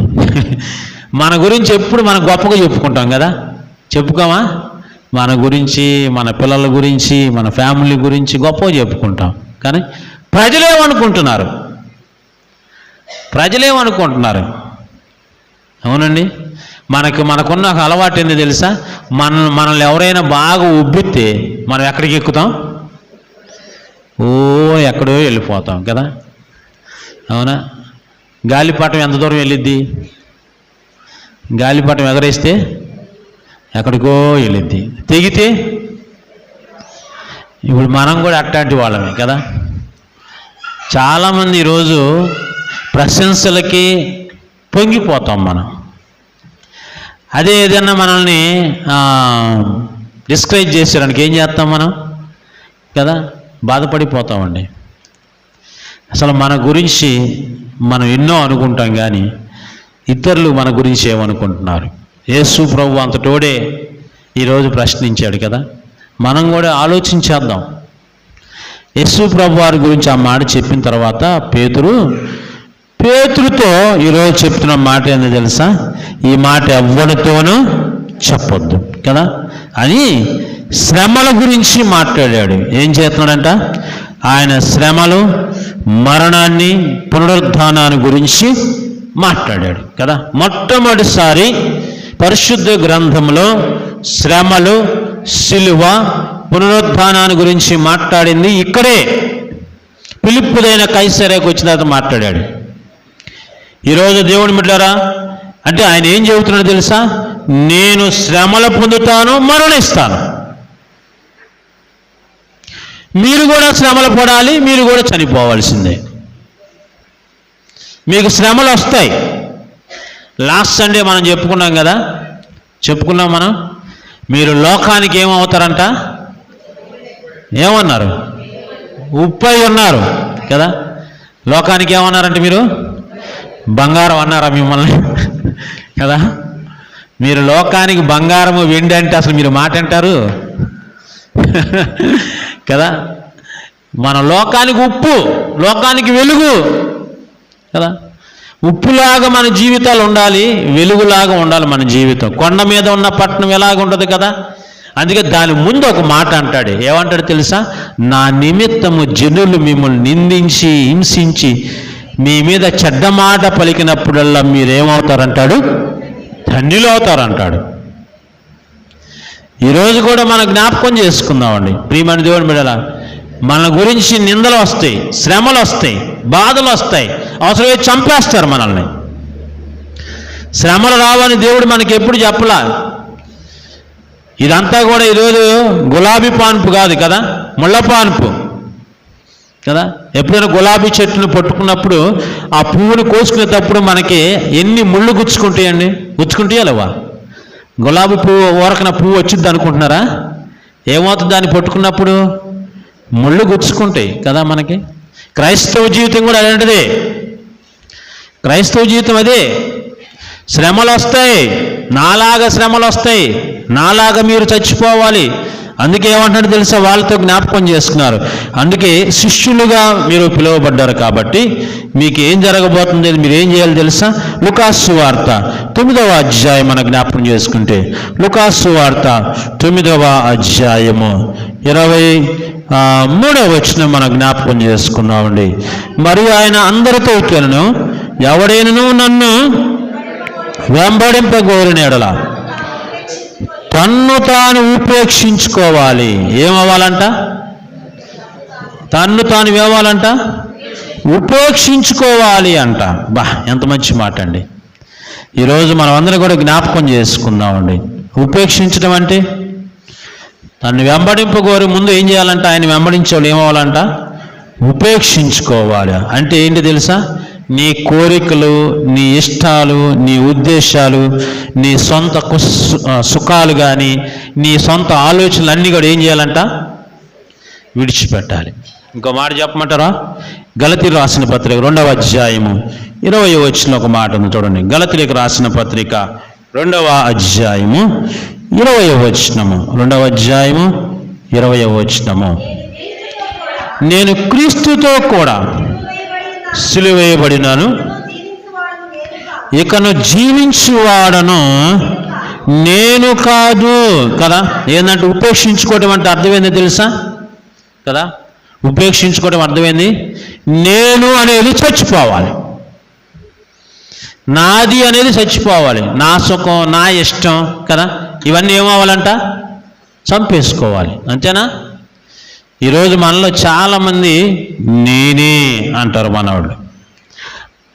మన గురించి ఎప్పుడు మనం గొప్పగా చెప్పుకుంటాం కదా, చెప్పుకోమా? మన గురించి, మన పిల్లల గురించి, మన ఫ్యామిలీ గురించి గొప్ప చెప్పుకుంటాం. కానీ ప్రజలేమనుకుంటున్నారు? అవునండి, మనకున్న ఒక అలవాటు ఏంది తెలుసా? మనల్ని ఎవరైనా బాగా ఉబ్బితే మనం ఎక్కడికి ఎక్కుతాం? ఎక్కడో వెళ్ళిపోతాం కదా. అవునా? గాలిపటం ఎంత దూరం వెళ్ళిద్ది? గాలిపటం ఎగరేస్తే ఎక్కడికో వెళ్ళిద్ది, తెగితే. ఇప్పుడు మనం కూడా అట్లాంటి వాళ్ళమే కదా. చాలామంది ఈరోజు ప్రశంసలకి పొంగిపోతాం మనం. అదే ఏదైనా మనల్ని డిస్కరేజ్ చేసేయడానికి ఏం చేస్తాం మనం కదా? బాధపడిపోతామండి. అసలు మన గురించి మనం ఎన్నో అనుకుంటాం, కానీ ఇతరులు మన గురించి ఏమనుకుంటున్నారు? యేసు ప్రభు అంతటోడే ఈరోజు ప్రశ్నించాడు కదా. మనం కూడా ఆలోచించేద్దాం. యేసు ప్రభు వారి గురించి ఆ మాట చెప్పిన తర్వాత పేతురుతో ఈరోజు చెప్తున్న మాట ఏందో తెలుసా? ఈ మాట ఎవ్వరితోనూ చెప్పొద్దు కదా అని శ్రమల గురించి మాట్లాడాడు. ఏం చేస్తున్నాడంట? ఆయన శ్రమలు, మరణాన్ని, పునరుద్ధానాన్ని గురించి మాట్లాడాడు కదా. మొట్టమొదటిసారి పరిశుద్ధ గ్రంథంలో శ్రమలు, సిలువ, పునరుద్ధానాన్ని గురించి మాట్లాడింది ఇక్కడే. ఫిలిప్పుదైన కైసరేకు వచ్చిన తర్వాత మాట్లాడాడు. ఈరోజు దేవుని బిడ్డలారా, అంటే ఆయన ఏం చెబుతున్నాడో తెలుసా? నేను శ్రమలు పొందుతాను, మరణిస్తాను. మీరు కూడా శ్రమలు పడాలి, మీరు కూడా చనిపోవాల్సిందే. మీకు శ్రమలు వస్తాయి. లాస్ట్ సండే మనం చెప్పుకున్నాం మనం. మీరు లోకానికి ఏమవుతారంట? ఏమన్నారు? ఉప్పై ఉన్నారు కదా. లోకానికి ఏమన్నారంటే మీరు బంగారం అన్నారా మిమ్మల్ని కదా. మీరు లోకానికి బంగారము, వెండి అంటే అసలు మీరు మాట అంటారు కదా. మన లోకానికి ఉప్పు, లోకానికి వెలుగు కదా. ఉప్పులాగా మన జీవితాలు ఉండాలి, వెలుగులాగా ఉండాలి మన జీవితం. కొండ మీద ఉన్న పట్టణం ఎలాగ ఉండదు కదా. అందుకే దాని ముందు ఒక మాట అంటాడు. ఏమంటాడు తెలుసా? నా నిమిత్తము జనులు మిమ్మల్ని నిందించి, హింసించి, మీ మీద చెడ్డ మాట పలికినప్పుడల్లా మీరేమవుతారంటాడు? ధన్యులు అవుతారంటాడు. ఈరోజు కూడా మనం జ్ఞాపకం చేసుకుందామండి ప్రియమైన దేవుని బిడ్డలారా. మన గురించి నిందలు వస్తాయి, శ్రమలు వస్తాయి, బాధలు వస్తాయి, అవసరమే చంపేస్తారు మనల్ని. శ్రమలు రావని దేవుడు మనకి ఎప్పుడు చెప్పలా. ఇదంతా కూడా ఈరోజు గులాబీ పాన్పు కాదు కదా, ముళ్ళ పాన్పు కదా. ఎప్పుడైనా గులాబీ చెట్టును పట్టుకున్నప్పుడు ఆ పువ్వును కోసుకునేటప్పుడు మనకి ఎన్ని ముళ్ళు గుచ్చుకుంటాయండి? గుచ్చుకుంటాయా లేవా? గులాబీ పువ్వు ఊరకన పువ్వు వచ్చింది అనుకుంటున్నారా? ఏమవుతుంది దాన్ని పట్టుకున్నప్పుడు? ముళ్ళు గుచ్చుకుంటాయి కదా మనకి. క్రైస్తవ జీవితం కూడా అలాంటిదే. క్రైస్తవ జీవితం అదే. శ్రమలు వస్తాయి, నాలాగా శ్రమలు వస్తాయి, నాలాగా మీరు చచ్చిపోవాలి. అందుకే ఏమంటాడు తెలుసా? వాళ్ళతో జ్ఞాపకం చేసుకున్నారు. అందుకే శిష్యులుగా మీరు పిలువబడ్డారు కాబట్టి మీకు ఏం జరగబోతుంది, మీరు ఏం చేయాలి తెలుసా? లూకాసు వార్త 9వ అధ్యాయం మనం జ్ఞాపకం చేసుకుంటే, లూకాసు వార్త 9వ అధ్యాయము 23వ వచనం మనం జ్ఞాపకం చేసుకున్నామండి. మరియు ఆయన అందరితో ఇట్లను, ఎవడైనను నన్ను వెంబడింపగోరిన ఎడల తన్ను తాను ఉపేక్షించుకోవాలి. ఏమవ్వాలంట? తన్ను తాను ఏమవ్వాలంట? ఉపేక్షించుకోవాలి అంట. ఎంత మంచి మాట అండి. ఈరోజు మనం అందరం కూడా జ్ఞాపకం చేసుకుందామండి. ఉపేక్షించడం అంటే తను వెంబడింపగోరి ముందు ఏం చేయాలంట? ఆయన వెంబడించేవాళ్ళు ఏమవ్వాలంట? ఉపేక్షించుకోవాలి. అంటే ఏంటి తెలుసా? నీ కోరికలు, నీ ఇష్టాలు, నీ ఉద్దేశాలు, నీ సొంత సుఖాలు కానీ, నీ సొంత ఆలోచనలు అన్నీ కూడా ఏం చేయాలంట? విడిచిపెట్టాలి. ఇంకో మాట చెప్పమంటారా? గలతీయులకు రాసిన పత్రిక 2వ అధ్యాయము 20వ వచనంలో ఒక మాట ఉంది చూడండి. గలతీయులకు రాసిన పత్రిక 2వ అధ్యాయము 20వ వచనము. 2వ అధ్యాయము 20వ వచనము. నేను క్రీస్తుతో కూడా సిలువేయబడినాను, ఇకను జీవించువాడను నేను కాదు కదా. ఏంటంటే ఉపేక్షించుకోవడం అంటే అర్థమైంది తెలుసా కదా. ఉపేక్షించుకోవడం అర్థమైంది, నేను అనేది చచ్చిపోవాలి, నాది అనేది చచ్చిపోవాలి, నా సుఖం నా ఇష్టం కదా, ఇవన్నీ ఏమవ్వాలంట, చంపేసుకోవాలి. అంతేనా? ఈరోజు మనలో చాలామంది నేనే అంటారు మనవాళ్ళు.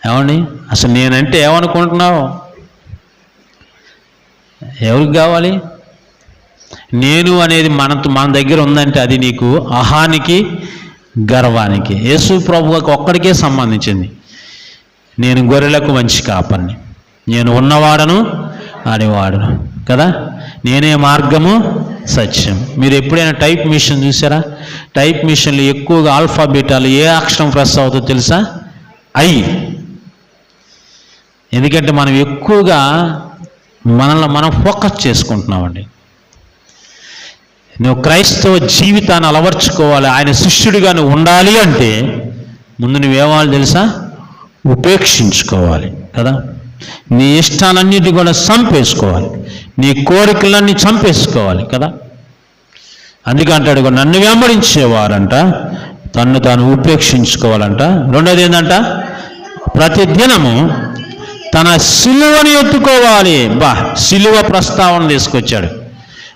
ఏమండి అసలు నేనంటే ఏమనుకుంటున్నావు? ఎవరికి కావాలి? నేను అనేది మన దగ్గర ఉందంటే అది నీకు అహానికి గర్వానికి. యేసు ప్రభువుకి ఒక్కడికే సంబంధించింది. నేను గొర్రెలకు మంచి కాపరిని, నేను ఉన్నవాడను అనేవాడను కదా, నేనే మార్గము సత్యం. మీరు ఎప్పుడైనా టైప్ మిషన్ చూసారా? టైప్ మిషన్లు ఎక్కువగా ఆల్ఫాబెటాలు ఏ అక్షరం ప్రెస్ అవుతుందో తెలుసా? ఐ. ఎందుకంటే మనం ఎక్కువగా మనల్ని మనం ఫోకస్ చేసుకుంటున్నామండి. నువ్వు క్రైస్తవ జీవితాన్ని అలవర్చుకోవాలి, ఆయన శిష్యుడిగా నువ్వు ఉండాలి అంటే ముందు నువ్వేవాలి తెలుసా? ఉపేక్షించుకోవాలి కదా. నీ ఇష్టాలన్నిటి కూడా చంపేసుకోవాలి, నీ కోరికలన్నీ చంపేసుకోవాలి కదా. అందుకే అంటాడు, నన్ను వెంబడించేవారంట తన్ను తాను ఉపేక్షించుకోవాలంట. రెండోది ఏంటంట, ప్రతి దినము తన సిలువని ఎత్తుకోవాలి. సిలువ ప్రస్తావన తీసుకొచ్చాడు.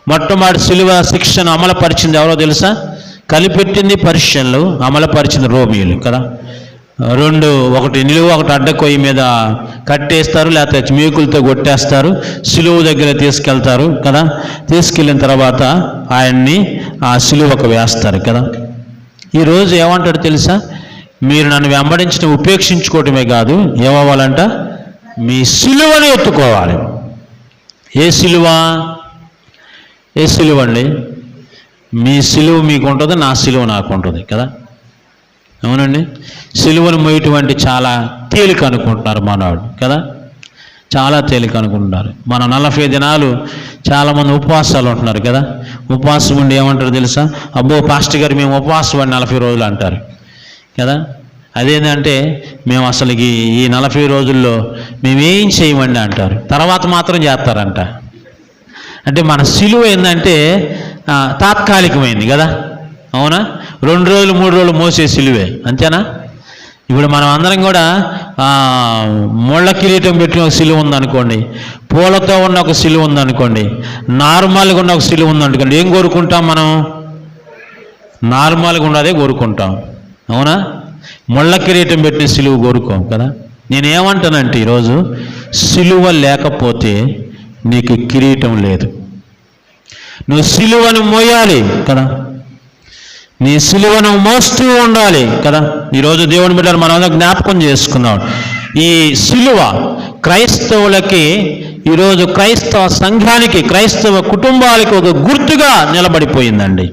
మొట్టమొదటి సిలువ శిక్షను అమలుపరిచింది ఎవరో తెలుసా? కలిపెట్టింది పర్షియన్లు, అమలుపరిచింది రోమియోలు కదా. ఒకటి నిలువ ఒకటి అడ్డకొయ్యి మీద కట్టేస్తారు, లేకపోతే మేకులతో కొట్టేస్తారు, సిలువ దగ్గర తీసుకెళ్తారు కదా. తీసుకెళ్ళిన తర్వాత ఆయన్ని ఆ సిలువకు వేస్తారు కదా. ఈరోజు ఏమంటాడు తెలుసా? మీరు నన్ను వెంబడించడం ఉపేక్షించుకోవటమే కాదు, ఏమవ్వాలంట, మీ సిలువని ఎత్తుకోవాలి. ఏ సిలువ? ఏ సిలువ అండి? మీ సిలువ మీకు ఉంటుంది, నా సిలువ నాకు ఉంటుంది కదా. అవునండి. సిలువను మోయటువంటి చాలా తేలిక అనుకుంటున్నారు మనవాడు కదా, చాలా తేలిక అనుకుంటున్నారు. మన 40 దినాలు చాలామంది ఉపవాసాలు ఉంటున్నారు కదా. ఉపవాసం ఉండి ఏమంటారు తెలుసా? అబ్బో పాస్టర్ గారు మేము ఉపవాసం ఉండి 40 రోజులు అంటారు కదా. అదేంటంటే మేము అసలు ఈ 40 రోజుల్లో మేమేం చేయమండి అంటారు, తర్వాత మాత్రం చేస్తారంట. అంటే మన సిలువ ఏంటంటే తాత్కాలికమైంది కదా. అవునా? 2 రోజులు 3 రోజులు మోసే సిలువే, అంతేనా? ఇప్పుడు మనం అందరం కూడా ముళ్ళ కిరీటం పెట్టిన ఒక సిలువ ఉందనుకోండి, పూలతో ఉన్న ఒక సిలువ ఉందనుకోండి, నార్మల్గా ఉన్న ఒక సిలువ ఉందనుకోండి, ఏం కోరుకుంటాం మనం? నార్మల్గా ఉన్నదే కోరుకుంటాం. అవునా? ముళ్ళ కిరీటం పెట్టిన సిలువ కోరుకోం కదా. నేనేమంటానంటే ఈరోజు సిలువ లేకపోతే నీకు కిరీటం లేదు. నువ్వు సిలువను మోయాలి కదా, నీ సిలువను మోస్తూ ఉండాలి కదా. ఈరోజు దేవుని బిడ్డలు మనం జ్ఞాపకం చేసుకున్నాం. ఈ సిలువ క్రైస్తవులకి, ఈరోజు క్రైస్తవ సంఘానికి, క్రైస్తవ కుటుంబాలకి ఒక గుర్తుగా నిలబడిపోయిందండి.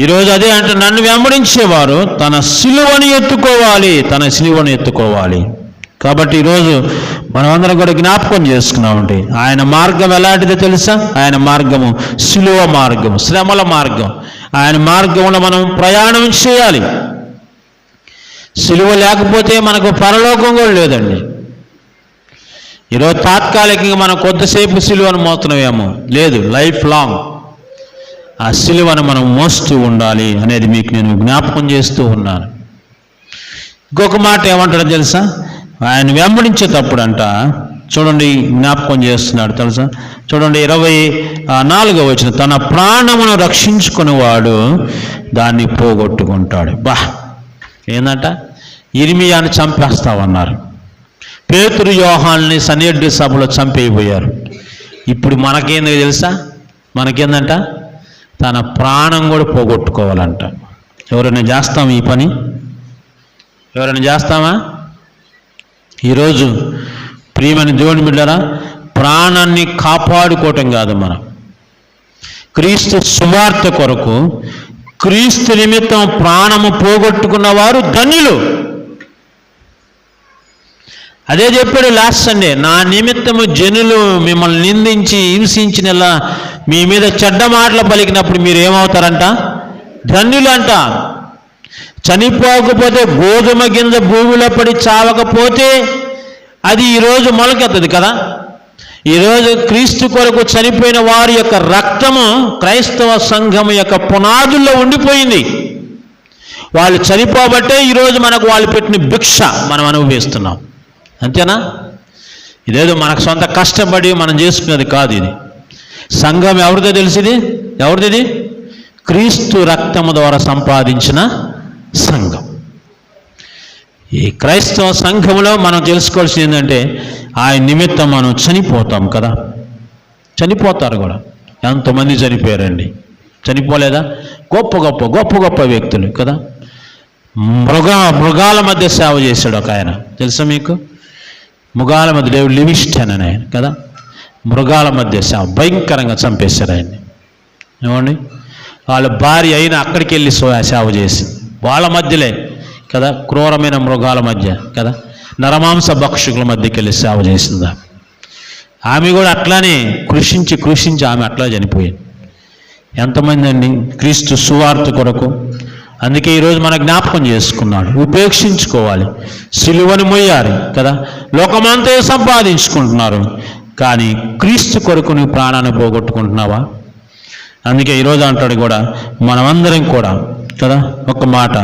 ఈరోజు అదే అంటే, నన్ను వెంబడించేవారు తన సిలువను ఎత్తుకోవాలి, తన సిలువను ఎత్తుకోవాలి. కాబట్టి ఈరోజు మనమందరం కూడా జ్ఞాపకం చేసుకున్నామండి. ఆయన మార్గం ఎలాంటిదో తెలుసా? ఆయన మార్గము సిలువ మార్గం, శ్రమల మార్గం. ఆయన మార్గంలో మనం ప్రయాణం చేయాలి. సిలువ లేకపోతే మనకు పరలోకం కూడా లేదండి. ఈరోజు తాత్కాలికంగా మనం కొద్దిసేపు సిలువను మోస్తున్నామేమో, లేదు, లైఫ్ లాంగ్ ఆ సిలువను మనం మోస్తూ ఉండాలి అనేది మీకు నేను జ్ఞాపకం చేస్తూ ఉన్నాను. ఇంకొక మాట ఏమంటాడో తెలుసా? ఆయన వెంబడించేటప్పుడు అంట, చూడండి జ్ఞాపకం చేస్తున్నాడు తెలుసా? చూడండి 24వ వచనం, తన ప్రాణమును రక్షించుకునేవాడు దాన్ని పోగొట్టుకుంటాడు. ఏందంట? ఇర్మియాని చంపేస్తామన్నారు, పేతురు యోహాన్ని సన్నిధి సభలో చంపేయబోయారు. ఇప్పుడు మనకేందో తెలుసా? మనకేందంట? తన ప్రాణం కూడా పోగొట్టుకోవాలంట. ఎవరైనా చేస్తాం ఈ పని? ఎవరైనా చేస్తామా? ఈరోజు ప్రియమైన దేవుని బిడ్డలారా, ప్రాణాన్ని కాపాడుకోవటం కాదు, మనం క్రీస్తు సువార్త కొరకు, క్రీస్తు నిమిత్తం ప్రాణము పోగొట్టుకున్న వారు ధన్యులు. అదే చెప్పాడు లాస్ట్ సండే, నా నిమిత్తము జనులు మిమ్మల్ని నిందించి హింసించినలా మీ మీద చెడ్డ మాటలు పలికినప్పుడు మీరు ఏమవుతారంట? ధన్యులు అంట. చనిపోకపోతే, గోధుమ గింజ భూమిలో పడి చావకపోతే అది ఈరోజు మొలకెత్తది కదా. ఈరోజు క్రీస్తు కొరకు చనిపోయిన వారి యొక్క రక్తము క్రైస్తవ సంఘం యొక్క పునాదుల్లో ఉండిపోయింది. వాళ్ళు చనిపోబట్టే ఈరోజు మనకు వాళ్ళు పెట్టిన భిక్ష మనం అనుభవిస్తున్నాం. అంతేనా? ఇదేదో మనకు సొంత కష్టపడి మనం చేసుకునేది కాదు. ఇది సంఘం ఎవరిదో తెలిసింది? ఎవరిది? క్రీస్తు రక్తము ద్వారా సంపాదించిన సంఘం. ఈ క్రైస్తవ సంఘంలో మనం తెలుసుకోవాల్సింది ఏంటంటే ఆయన నిమిత్తం మనం చనిపోతాం కదా. చనిపోతారు కూడా. ఎంతమంది చనిపోయారండి? చనిపోలేదా? గొప్ప గొప్ప గొప్ప గొప్ప వ్యక్తులు కదా. మృగాల మధ్య సేవ చేశాడు ఒక ఆయన, తెలుసా మీకు? మృగాల మధ్య డేవిడ్ లివింగ్స్టన్ అని ఆయన కదా. మృగాల మధ్య సేవ, భయంకరంగా చంపేశారు ఆయన్ని. ఏమండి? వాళ్ళ భార్య అయినా అక్కడికి వెళ్ళి సేవ చేసింది వాళ్ళ మధ్యలే కదా. క్రూరమైన మృగాల మధ్య కదా, నరమాంస భక్షకుల మధ్యకి వెళ్ళి సేవ చేసిందా. ఆమె కూడా అట్లానే కృషించి ఆమె అట్లా చనిపోయింది. ఎంతమంది అండి క్రీస్తు సువార్త కొరకు. అందుకే ఈరోజు మన జ్ఞాపకం చేసుకున్నాడు. ఉపేక్షించుకోవాలి, సిలువను మొయ్యాలి కదా. లోకమంతా సంపాదించుకుంటున్నారు, కానీ క్రీస్తు కొరకు నీ ప్రాణాన్ని పోగొట్టుకుంటున్నావా? అందుకే ఈరోజు అంటాడు కూడా, మనమందరం కూడా కదా ఒక మాట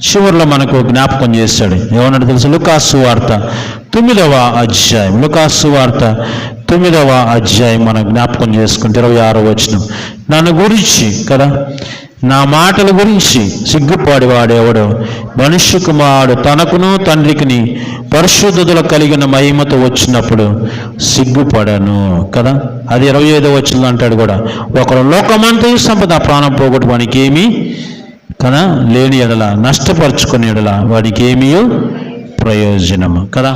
చివరిలో మనకు జ్ఞాపకం చేస్తాడు. ఏమన్నాడు తెలుసు? లూకాసు వార్త 9వ అధ్యాయం. లూకాసు వార్త 9వ అధ్యాయం మనం జ్ఞాపకం చేసుకుంటే 26వ వచనం. నన్ను గురించి కదా, నా మాటల గురించి సిగ్గుపాడివాడెవడో మనుష్య కుమారుడు తనకును తండ్రికిని పరిశుద్ధతలు కలిగిన మహిమతో వచ్చినప్పుడు సిగ్గుపడను కదా. అది 25వ వచనంలో అంటాడు కూడా, ఒకరు లోకమంతా సంపద ప్రాణం పోగొట్టు వానికి ఏమీ కదా లేని ఎడల నష్టపరుచుకునే ఎడల వాడికి ఏమీ ప్రయోజనము కదా.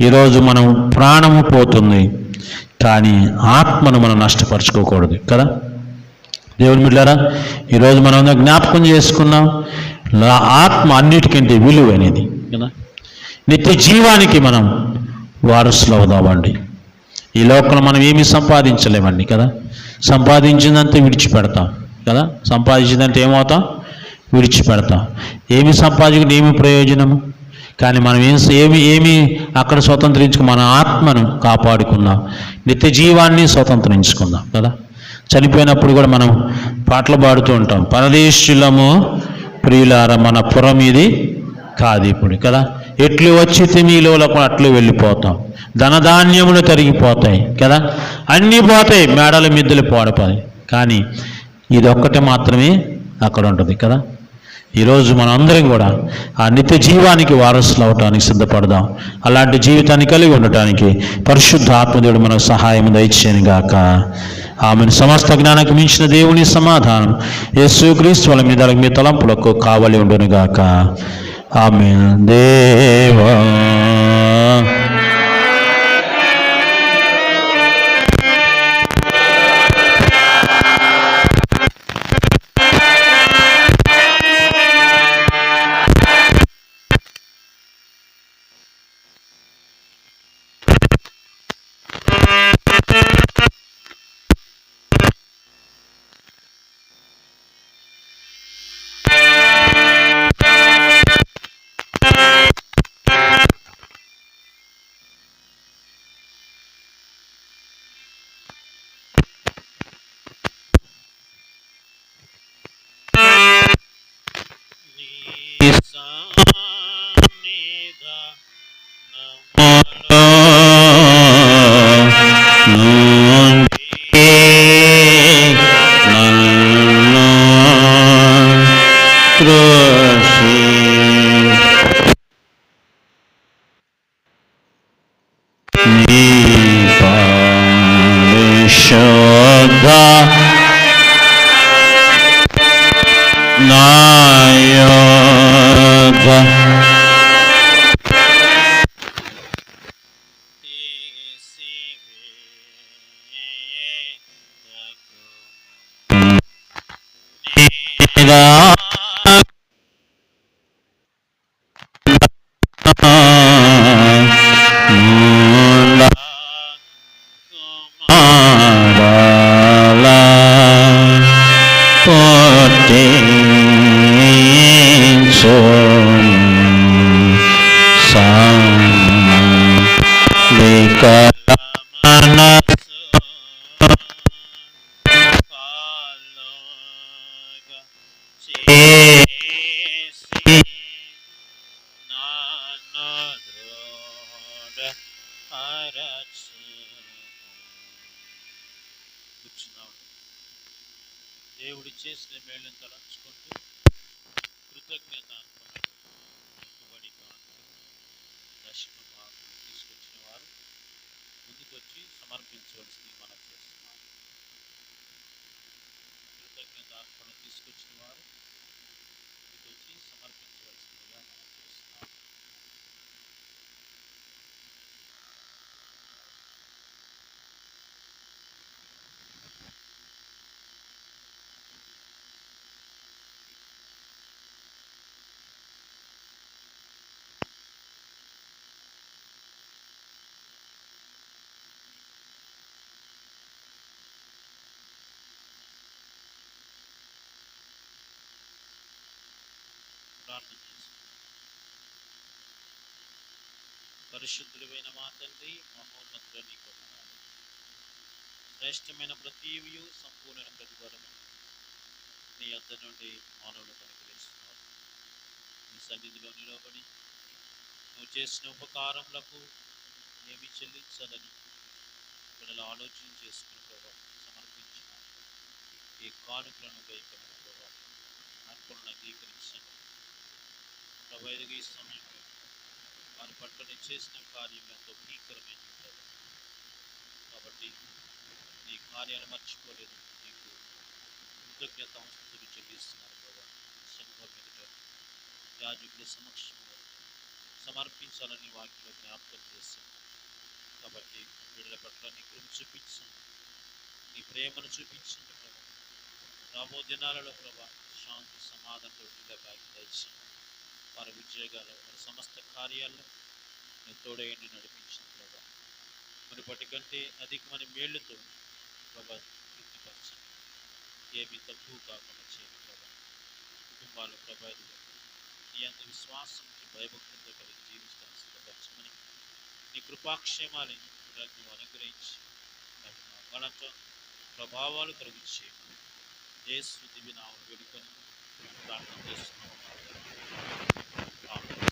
ఈరోజు మనం ప్రాణము పోతుంది, కానీ ఆత్మను మనం నష్టపరచుకోకూడదు కదా. దేవుని బిడ్డలారా, ఈరోజు మనం జ్ఞాపకం చేసుకున్నాం, ఆత్మ అన్నిటికంటే విలువైనది కదా. నిత్య జీవానికి మనం వారసులు అవుదామండి. ఈ లోకంలో మనం ఏమీ సంపాదించలేమండి కదా. సంపాదించిందంతా విడిచిపెడతాం కదా. సంపాదించిందంటే ఏమవుతాం? విడిచిపెడతాం. ఏమి సంపాదించుకుని ఏమి ప్రయోజనము? కానీ మనం ఏమి అక్కడ స్వతంత్రించుకు మన ఆత్మను కాపాడుకుందాం, నిత్య జీవాన్ని స్వతంత్రించుకుందాం కదా. చనిపోయినప్పుడు కూడా మనం పాటలు పాడుతూ ఉంటాం, పరదేశులము ప్రియులార మన పురం ఇది కాదు ఇప్పుడు కదా. ఎట్లు వచ్చి మీలోకి అట్లు వెళ్ళిపోతాం, ధనధాన్యములు తరిగిపోతాయి కదా. అన్నీ పోతాయి, మేడల మిద్దెలు పాడిపోతాయి, కానీ ఇది ఒక్కటే మాత్రమే అక్కడ ఉంటుంది కదా. ఈరోజు మనం అందరం కూడా ఆ నిత్య జీవానికి వారసులు అవటానికి సిద్ధపడదాం. అలాంటి జీవితాన్ని కలిగి ఉండటానికి పరిశుద్ధ ఆత్మదేవుడు మనకు సహాయం దయచేయను గాక. ఆమెను సమస్త జ్ఞానానికి మించిన దేవుని సమాధానం యేసుక్రీస్తు వల్ల మీ తలంపులకు కావలి ఉండును గాక. ఆమేన్. దేవా కూర్చున్నాం. దేవుడి చేసిన మేళ్ళని తలంచుకుంటూ కృతజ్ఞత మొక్కుబడి దశమ భాగం తీసుకొచ్చిన వారు ముందుకొచ్చి సమర్పించవలసింది మనం చేస్తున్నాం. కృతజ్ఞత అర్పణ తీసుకొచ్చిన వారు ముందుకొచ్చి సమర్పించవలసిందిగా మనం చేస్తున్నాం. ప్రార్థన చేసుకుందాం. పరిశుద్ధులైన మా తండ్రి, మహోన్నతుడ నీకు వందనాలు. శ్రేష్టమైన ప్రతివియు సంపూర్ణ ప్రతిఫలము నీ యొద్ద నుండి మానవులకు అనుగ్రహిస్తున్నారు. నీ సన్నిధిలో నిలబడి నువ్వు చేసిన ఉపకారములకు ఏమి చెల్లించాలని పిల్లలు ఆలోచన చేసుకుని ప్రభావ సమర్పించిన ఈ కానుకలను గైకొన్న ప్రభావ అర్పణను అంగీకరించండి. ప్రభు ఈ సమయంలో వారి పట్ల నేను చేసిన కార్యం ఎంతో భీకరమైన ప్రభు. కాబట్టి నీ కార్యాలు మర్చిపోలేదు. నీకు కృతజ్ఞతాస్తుతులు చెల్లిస్తున్నారు ప్రభు. సంఘం ఎదుట యాజకుడి సమక్షంలో సమర్పించాలని వాక్యంలో జ్ఞాపకం చేశాను. కాబట్టి వీళ్ళ పట్ల నీ కృప చూపించండి, నీ ప్రేమను చూపించండి ప్రభు. రాబో దినాలలో ప్రభా శాంతి సమాధానంతో దయచేయండి. వారి ఉద్యోగాలు, వారి సమస్త కార్యాల్లో నేను తోడేయండి, నడిపించిన ప్రభా. మునుపటి కంటే అధికమైన మేళ్లతో ప్రభా తృప్తిపరచండి. ఏమి తక్కువ కాకుండా చేయండి ప్రభా. కుటుంబాలు ప్రభా నీ అంత విశ్వాసం భయభక్తులతో కలిగి జీవించడానికి సిద్ధపరచమని నీ కృపాక్షేమాన్ని నువ్వు అనుగ్రహించి ఘనత ప్రభావాలు కలిగి చేయమని యేసు దివ్య నామమున వేడుకొని ప్రార్థన చేస్తున్నాము. ఆమేన్.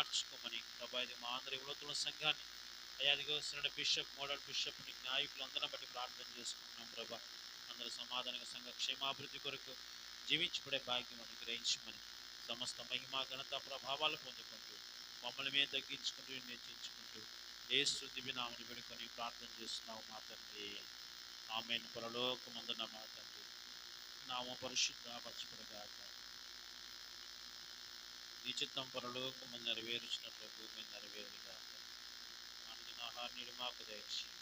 మార్చుకోమని ప్రభా, ఇది మా అందరి యువతుల సంఘాన్ని అయ్యా అదిగో సినడ్ బిషప్, మోడల్ బిషప్, నాయకులు అందరం బట్టి ప్రార్థన చేసుకుంటున్నాం ప్రభా. అందరూ సమాధానంగా సంఘ క్షేమాభివృద్ధి కొరకు జీవించబడే భాగ్యం అనుగ్రహించమని సమస్త మహిమ ఘనత ప్రభావాలు పొందుకుంటూ మమ్మల్ని మేము తగ్గించుకుంటూ నిర్చించుకుంటూ యేసు దివ్యనామమును వేడుకొని ప్రార్థన చేస్తున్నావు మా తండ్రి. ఆమేన్. పరలోకమందున్న మా తండ్రి, నామము పరిశుద్ధపరచబడుగాక. నీ చిత్తం పరలోకమందు నెరవేర్చినట్లు భూమి మీద నెరవేరుగాక. అనుదిన ఆహారాన్ని మాకు దయచేయి.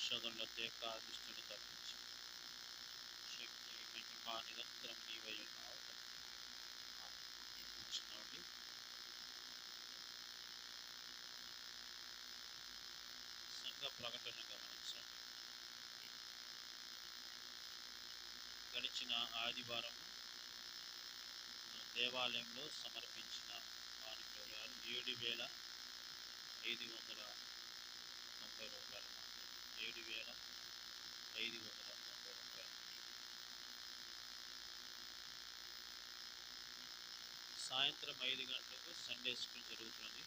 శోధనలో తేక దుష్టుని తప్పించి శక్తి మహిమ నిరంతరం నీవై ఉన్నావు. సంఘ ప్రకటన గమనించండి. గడిచిన ఆదివారం దేవాలయంలో సమర్పించిన కానుకలు 7,590 రూపాయలు. 7,590 రూపాయలు. సాయంత్రం 5 గంటలకు సండే స్కూల్ జరుగుతుంది.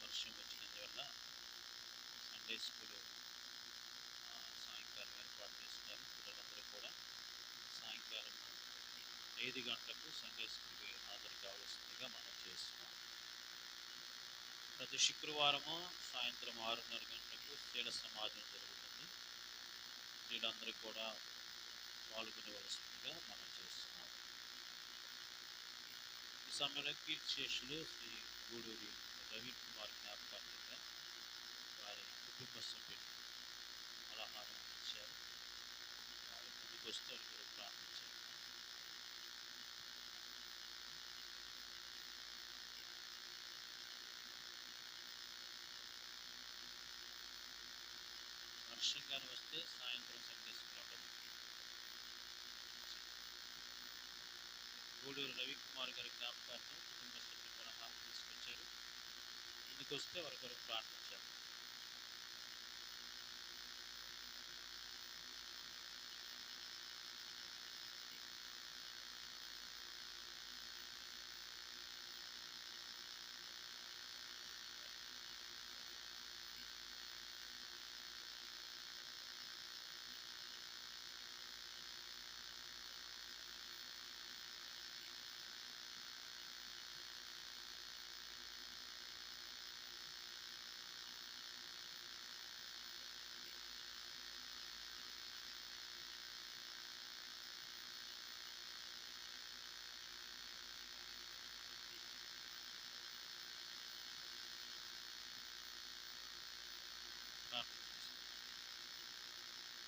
వర్షం వచ్చినందువల్ల సండే స్కూల్ సాయంకాలం ఏర్పాటు చేస్తున్నారు. పిల్లలందరూ కూడా సాయంకాలం 5 గంటలకు సండే స్కూల్కి హాజరు కావాల్సిందిగా మనం చేస్తున్నాం. ప్రతి శుక్రవారము సాయంత్రం 6:30 గంటలకు స్త్రీల సమాజం జరుగుతుంది. స్త్రీలందరూ కూడా పాల్గొనవలసిందిగా మనం చేస్తున్నాం. ఈ సమయంలో కీర్తిశేషులు శ్రీ గూడూరి రవి కుమార్ జ్ఞాపకార్థంగా వారి కుటుంబ సభ్యులు పలహారం ఇచ్చారు. వారి ముందుకు వస్తే వారు ప్రార్థించారు. వర్షంగానే వస్తే సాయంత్రం సందేశం గూడూరు రవికుమార్ గారి జ్ఞాపకాన్ని కుటుంబ సభ్యులు పలహారం తీసుకొచ్చారు. ముందుకు వస్తే వారి కొరకు ప్రార్థించారు.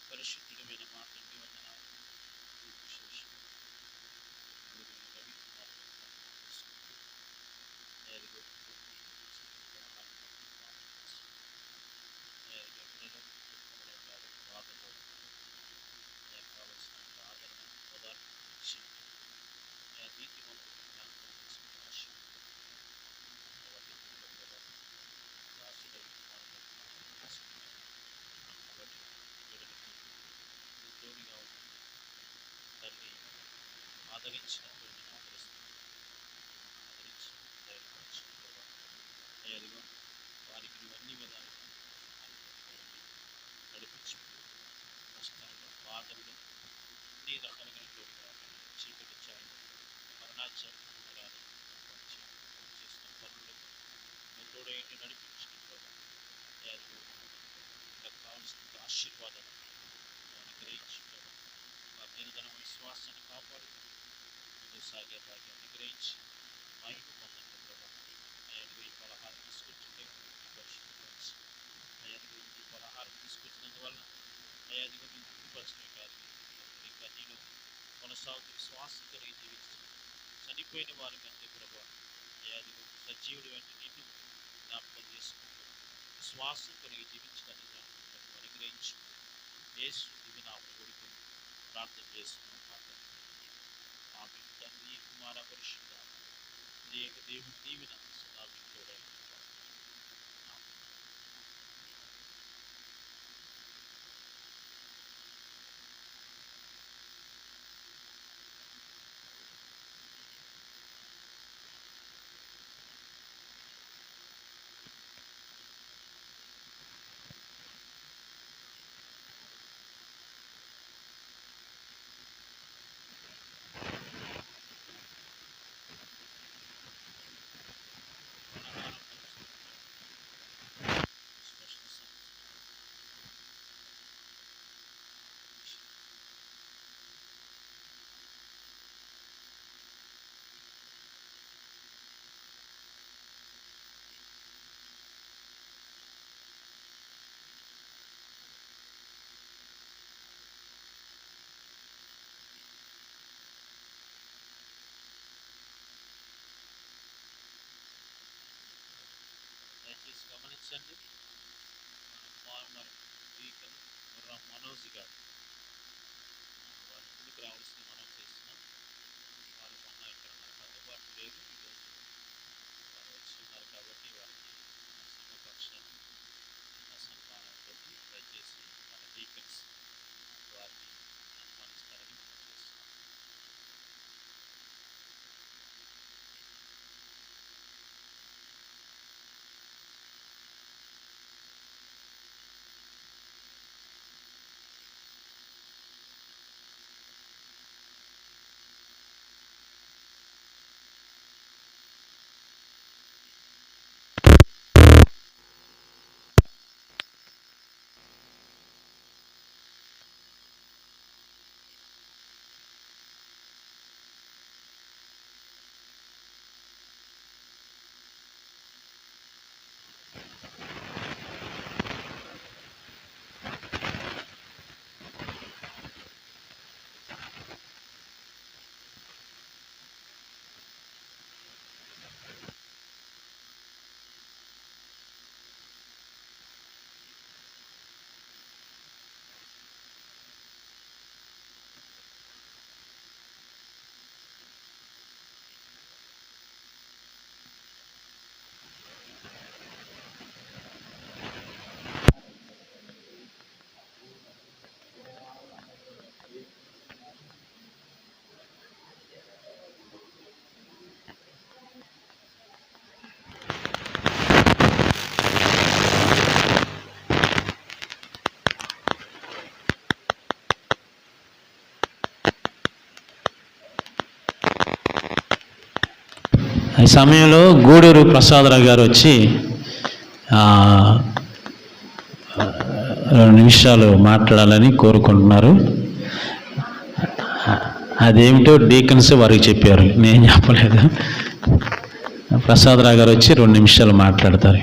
పరిశుద్ధుడమైన మా తండ్రి వందనాలు. కావలసిన ఆదరణ పదార్థం ఇచ్చి నీతి తోడుగా ఉంటుంది. తల్లి ఆదరించినప్పుడు నేను ఆదరిస్తున్నాను. ఆదరించి ధైర్యపరిచినదిగో వారికి నువ్వు అన్ని విధాలుగా నడిపించి కష్టాలు, బాధలు, అన్ని రకాలుగా తోడుగా చీకటి ఛాయ మరణాచారం చేసిన పనులు తోడు ఏంటి నడిపించిన కావాల్సిన ఆశీర్వాదాలు అనుగ్రహించి ఆ నిరంతరం విశ్వాసాన్ని కాపాడు ముందుకు సాగే భాగ్యం అనుగ్రహించి మహిమ పొందండి ప్రభావ. అయ్యాడు ఈ పలహారం తీసుకొచ్చింటే పరిశుభ్రపరిచి అయ్యాడు ఈ పలహారం తీసుకొచ్చినందువల్ల అయ్యాదిగా మీరు గుర్తుపరచడం కాదు, ఇంకా నేను కొనసాగుతూ విశ్వాసం కలిగి జీవించి చనిపోయిన వారి కంటే ప్రభావ అయ్యాదిగా సజీవుడు వెంట నిన్ను జ్ఞాపకం చేసుకుంటూ విశ్వాసం కలిగి జీవించడానికి అనుగ్రహించి యేసు దివ్యనామమున వేడుకొని ప్రార్థన చేస్తున్నాం. ఆమె తండ్రి కుమార పరిశుద్ధ ఏక దేవుని దీవెన సదా మీకు తోడై ఉంది. అండి మరి డీకన్ ముర్రా మనోజ్ గారు వారి ముందుకు రావాల్సిన మనం చేస్తున్నాం. వారు మొన్న ఇక్కడ మనకు అందుబాటు లేదు, ఈరోజు వారు వచ్చి ఉన్నారు కాబట్టి వారికి సంఘపక్షాన్ని సన్మానంతో దయచేసి మన డీకన్స్ వారిని సన్మానిస్తారని మనం చేస్తున్నాం. ఈ సమయంలో గూడూరు ప్రసాదరావు గారు వచ్చి 2 నిమిషాలు మాట్లాడాలని కోరుకుంటున్నారు. అదేమిటో డీకన్స్ వారికి చెప్పారు, నేను చెప్పలేదు. ప్రసాదరావు గారు వచ్చి 2 నిమిషాలు మాట్లాడతారు.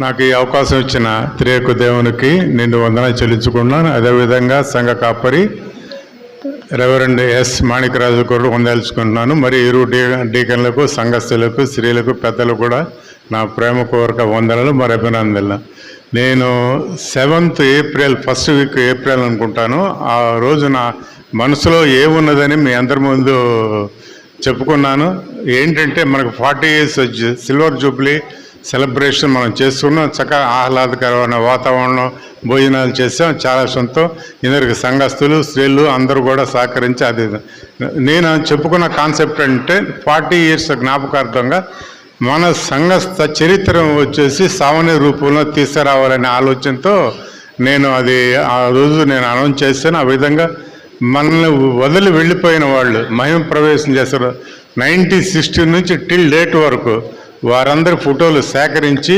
నాకు ఈ అవకాశం ఇచ్చిన త్రియేక దేవునికి నిండు వందన చెల్లించుకున్నాను. అదేవిధంగా సంఘ కాపరి రెవరెండ్ ఎస్ మాణిక్యరాజు కూడా పొందాల్చుకుంటున్నాను. మరి ఇరు డీకన్లకు, సంఘస్థులకు, స్త్రీలకు, పెద్దలకు కూడా నా ప్రేమపూర్వక వందనలు, మరి అభినందనలు. నేను 7th April, first week April అనుకుంటాను, ఆ రోజు నా మనసులో ఏమున్నదని మీ అందరి ముందు చెప్పుకున్నాను. ఏంటంటే మనకు 40 years సిల్వర్ జూబ్లీ సెలబ్రేషన్ మనం చేసుకున్నాం. చక్కగా ఆహ్లాదకరమైన వాతావరణం, భోజనాలు చేసాం, చాలా సొంతం. ఇందరికి సంఘస్థులు, స్త్రీలు అందరూ కూడా సహకరించి అది నేను చెప్పుకున్న కాన్సెప్ట్ అంటే 40 years జ్ఞాపకార్థంగా మన సంఘస్థ చరిత్ర వచ్చేసి సామాన్య రూపంలో తీసుకురావాలనే ఆలోచనతో నేను అది ఆ రోజు నేను అనౌన్స్ చేశాను. ఆ విధంగా మనల్ని వదిలి వెళ్ళిపోయిన వాళ్ళు మహిమ ప్రవేశం చేశారు 1960 నుంచి టిల్ డేట్ వరకు వారందరి ఫోటోలు సేకరించి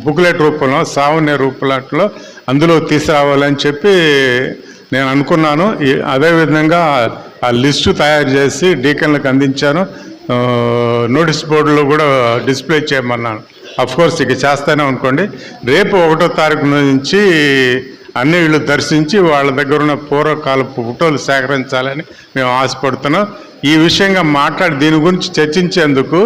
బుక్లెట్ రూపంలో, సామాన్య రూపంలో అందులో తీసుకురావాలని చెప్పి నేను అనుకున్నాను. అదేవిధంగా ఆ లిస్టు తయారు చేసి డీకన్లకు అందించాను. నోటీస్ బోర్డులో కూడా డిస్ప్లే చేయమన్నాను. అఫ్కోర్స్ ఇక చేస్తానే అనుకోండి. రేపు 1వ తారీఖు నుంచి అన్ని వీళ్ళు దర్శించి వాళ్ళ దగ్గర ఉన్న పూర్వకాలపు ఫోటోలు సేకరించాలని మేము ఆశపడుతున్నాం. ఈ విషయంగా దీని గురించి చర్చించేందుకు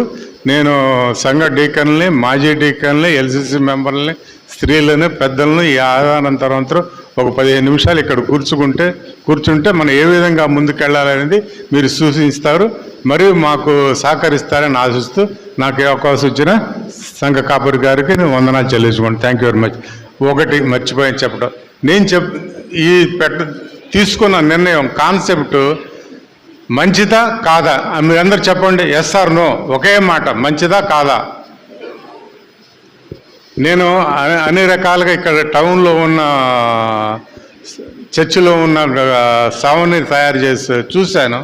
నేను సంఘ డీకన్లని, మాజీ డీకన్లని, ఎల్సిసి మెంబర్లని, స్త్రీలని, పెద్దలను ఈ ఆహ్వానంతరం ఒక 15 నిమిషాలు ఇక్కడ కూర్చుంటే మనం ఏ విధంగా ముందుకెళ్ళాలనేది మీరు సూచిస్తారు, మరియు మాకు సహకరిస్తారని ఆశిస్తూ నాకు ఈ అవకాశం ఇచ్చిన సంఘ కాపరి గారికి నేను వందనాలు చెల్లించుకోండి. Thank you very much. ఒకటి మర్చిపోయాను చెప్పడం, నేను తీసుకున్న నిర్ణయం కాన్సెప్ట్ మంచిదా కాదా మీరందరూ చెప్పండి. ఎస్ ఆర్ నో, ఒకే మాట, మంచిదా కాదా? నేను అన్ని రకాలుగా ఇక్కడ టౌన్లో ఉన్న చర్చిలో ఉన్న సావనీరు తయారు చేసి చూశాను.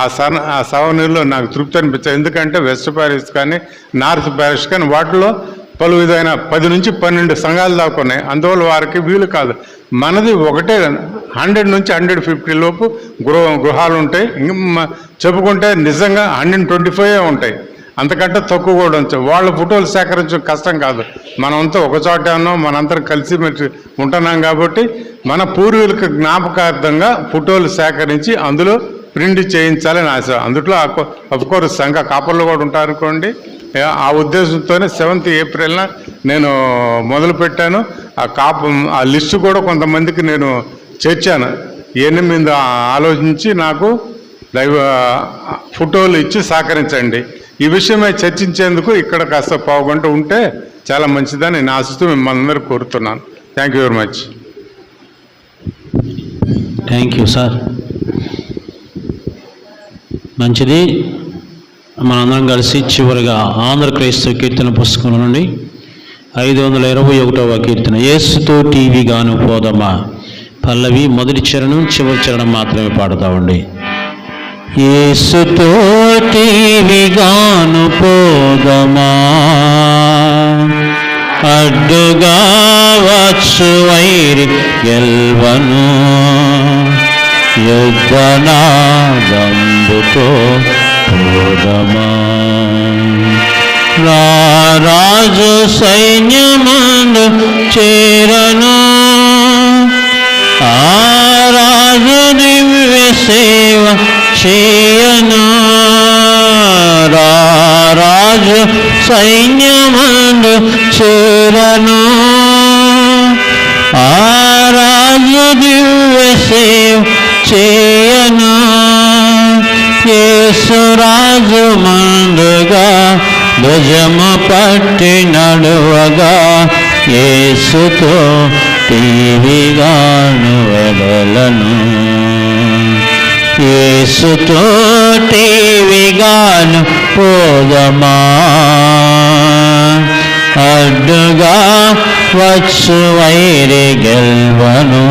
ఆ సావనీరులో నాకు తృప్తి అనిపించాయి. ఎందుకంటే వెస్ట్ ప్యారిస్ కానీ నార్త్ ప్యారిస్ కానీ వాటిలో పలు విధమైన 10 నుంచి 12 సంఘాలు దాకా ఉన్నాయి. అందువల్ల వారికి వీలు కాదు. మనది ఒకటే 100 నుంచి 150 లోపు గృహాలు ఉంటాయి. చెప్పుకుంటే నిజంగా 125 ఉంటాయి. అంతకంటే తక్కువ కూడా ఉంచాం. వాళ్ళ ఫోటోలు సేకరించడం కష్టం కాదు. మనమంతా ఒక చోట ఉన్నాం, మనందరం కలిసి ఉంటున్నాం కాబట్టి మన పూర్వీకులకు జ్ఞాపకార్థంగా ఫోటోలు సేకరించి అందులో ప్రింట్ చేయించాలని ఆశ. అందులో అఫ్కోర్స్ సంఘ కాపర్లు కూడా ఉంటారు అనుకోండి. ఆ ఉద్దేశంతోనే 7th ఏప్రిల్న నేను మొదలుపెట్టాను. ఆ లిస్టు కూడా కొంతమందికి నేను చేర్చాను. 8 ఆలోచించి నాకు ఫోటోలు ఇచ్చి సహకరించండి. ఈ విషయమై చర్చించేందుకు ఇక్కడ కాస్త పావుగంట ఉంటే చాలా మంచిదని నేను ఆశిస్తూ మిమ్మల్ని అందరూ కోరుతున్నాను. Thank you very much. Thank you sir. మంచిది. మనందరం కలిసి చివరిగా ఆంధ్ర క్రైస్తవ కీర్తన పుస్తకం నుండి 521వ కీర్తన, యేసుతో టీవీ గాను పోదమా. పల్లవి మొదటి చరణం, చివరి చరణం మాత్రమే పాడుతామండి. యేసుతో టీవీ గాను పోదమా, అడ్డుగా వచ్చు వైరి గెల్వను, యుద్ధనాదంబుతో పోదమా. రాజు సైన్యమందు చేరను, ఆ రాజు దివ్య సేవ చేయను. రాజు సైన్యమందు చేరను, ఆ రాజు దివ్య సేవ చేయను. యేసురాజు మందుగా భుజము పట్టి నడువగా, యేసుతో టీవీగాను వెడలను. యేసుతో టీవీగాను పోదమా, అడ్డుగా వచ్చు వైరి గెల్వను,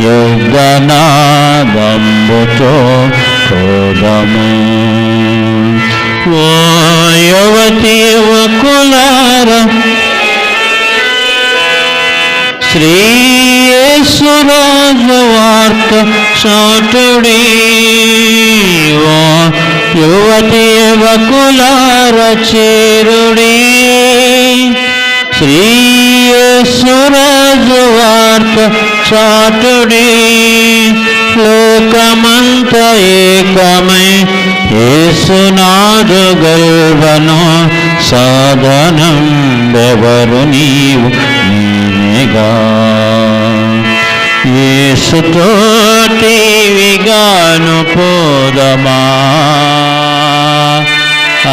యుద్ధనాదంబుతో పోదము. ఓ యువతి యువకులార, శ్రీ యేసురాజు వార్త చాటుడి. ఓ యువతి యువకులార చేరుడి, శ్రీ యేసురాజు వార్త చాటుడి. లోకమంత ఏకమై యేసునాథు గల్వను, సాధనం ఎవరు నీవు నీవేగా. యేసుతో టీవీగాను పోదమా,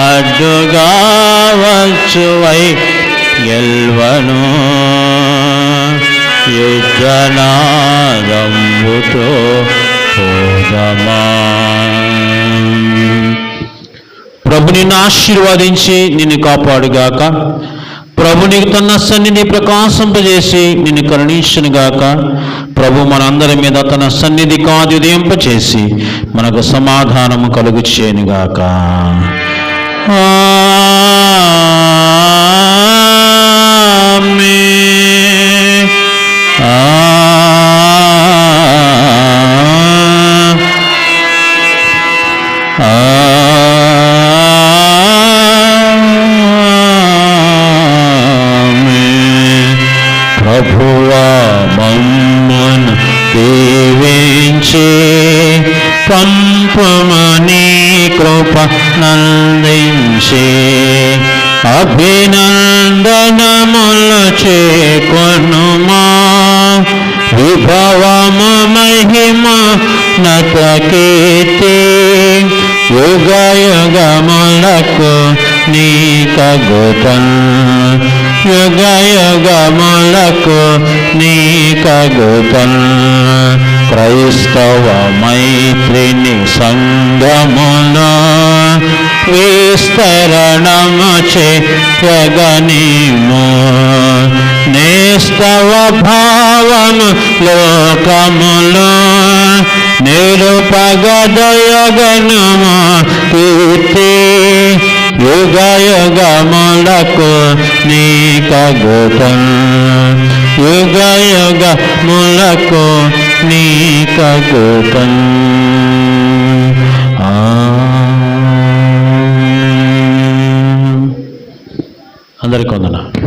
అడ్డుగా వచ్చు వై గెల్వను, యుద్ధనాదంబుతో పోదమా. ప్రభు నిన్ను ఆశీర్వదించి నిన్ను కాపాడుగాక. ప్రభు నీకు తన సన్నిధి ప్రకాశింపజేసి నిన్ను కరుణించునుగాక. ప్రభు మనందరి మీద తన సన్నిధి కాదుదయింపచేసి మనకు సమాధానము కలుగు చేయనుగాక. ఆమేన్. ప్రభువా మమ్మును దీవించి పంపుమని కృప నందించి, అభినందనములు చేకొనుమా. విభవము మహిమ నత కీర్తి, యుగ యుగములకు నీకగుతన్, యుగ యుగములకు నీకగుతన్. క్రైస్తవ మైత్రిని సంగములో విస్తరణము చేయగనిము. నేస్తవ భావము లోకములో నిరుపగదయగనుము కీర్తి, యుగ యుగములకు నీకగుతన్, యుగ యుగములకు నీకగుతన్. ఆమేన్. అందరికీ వందనాలు.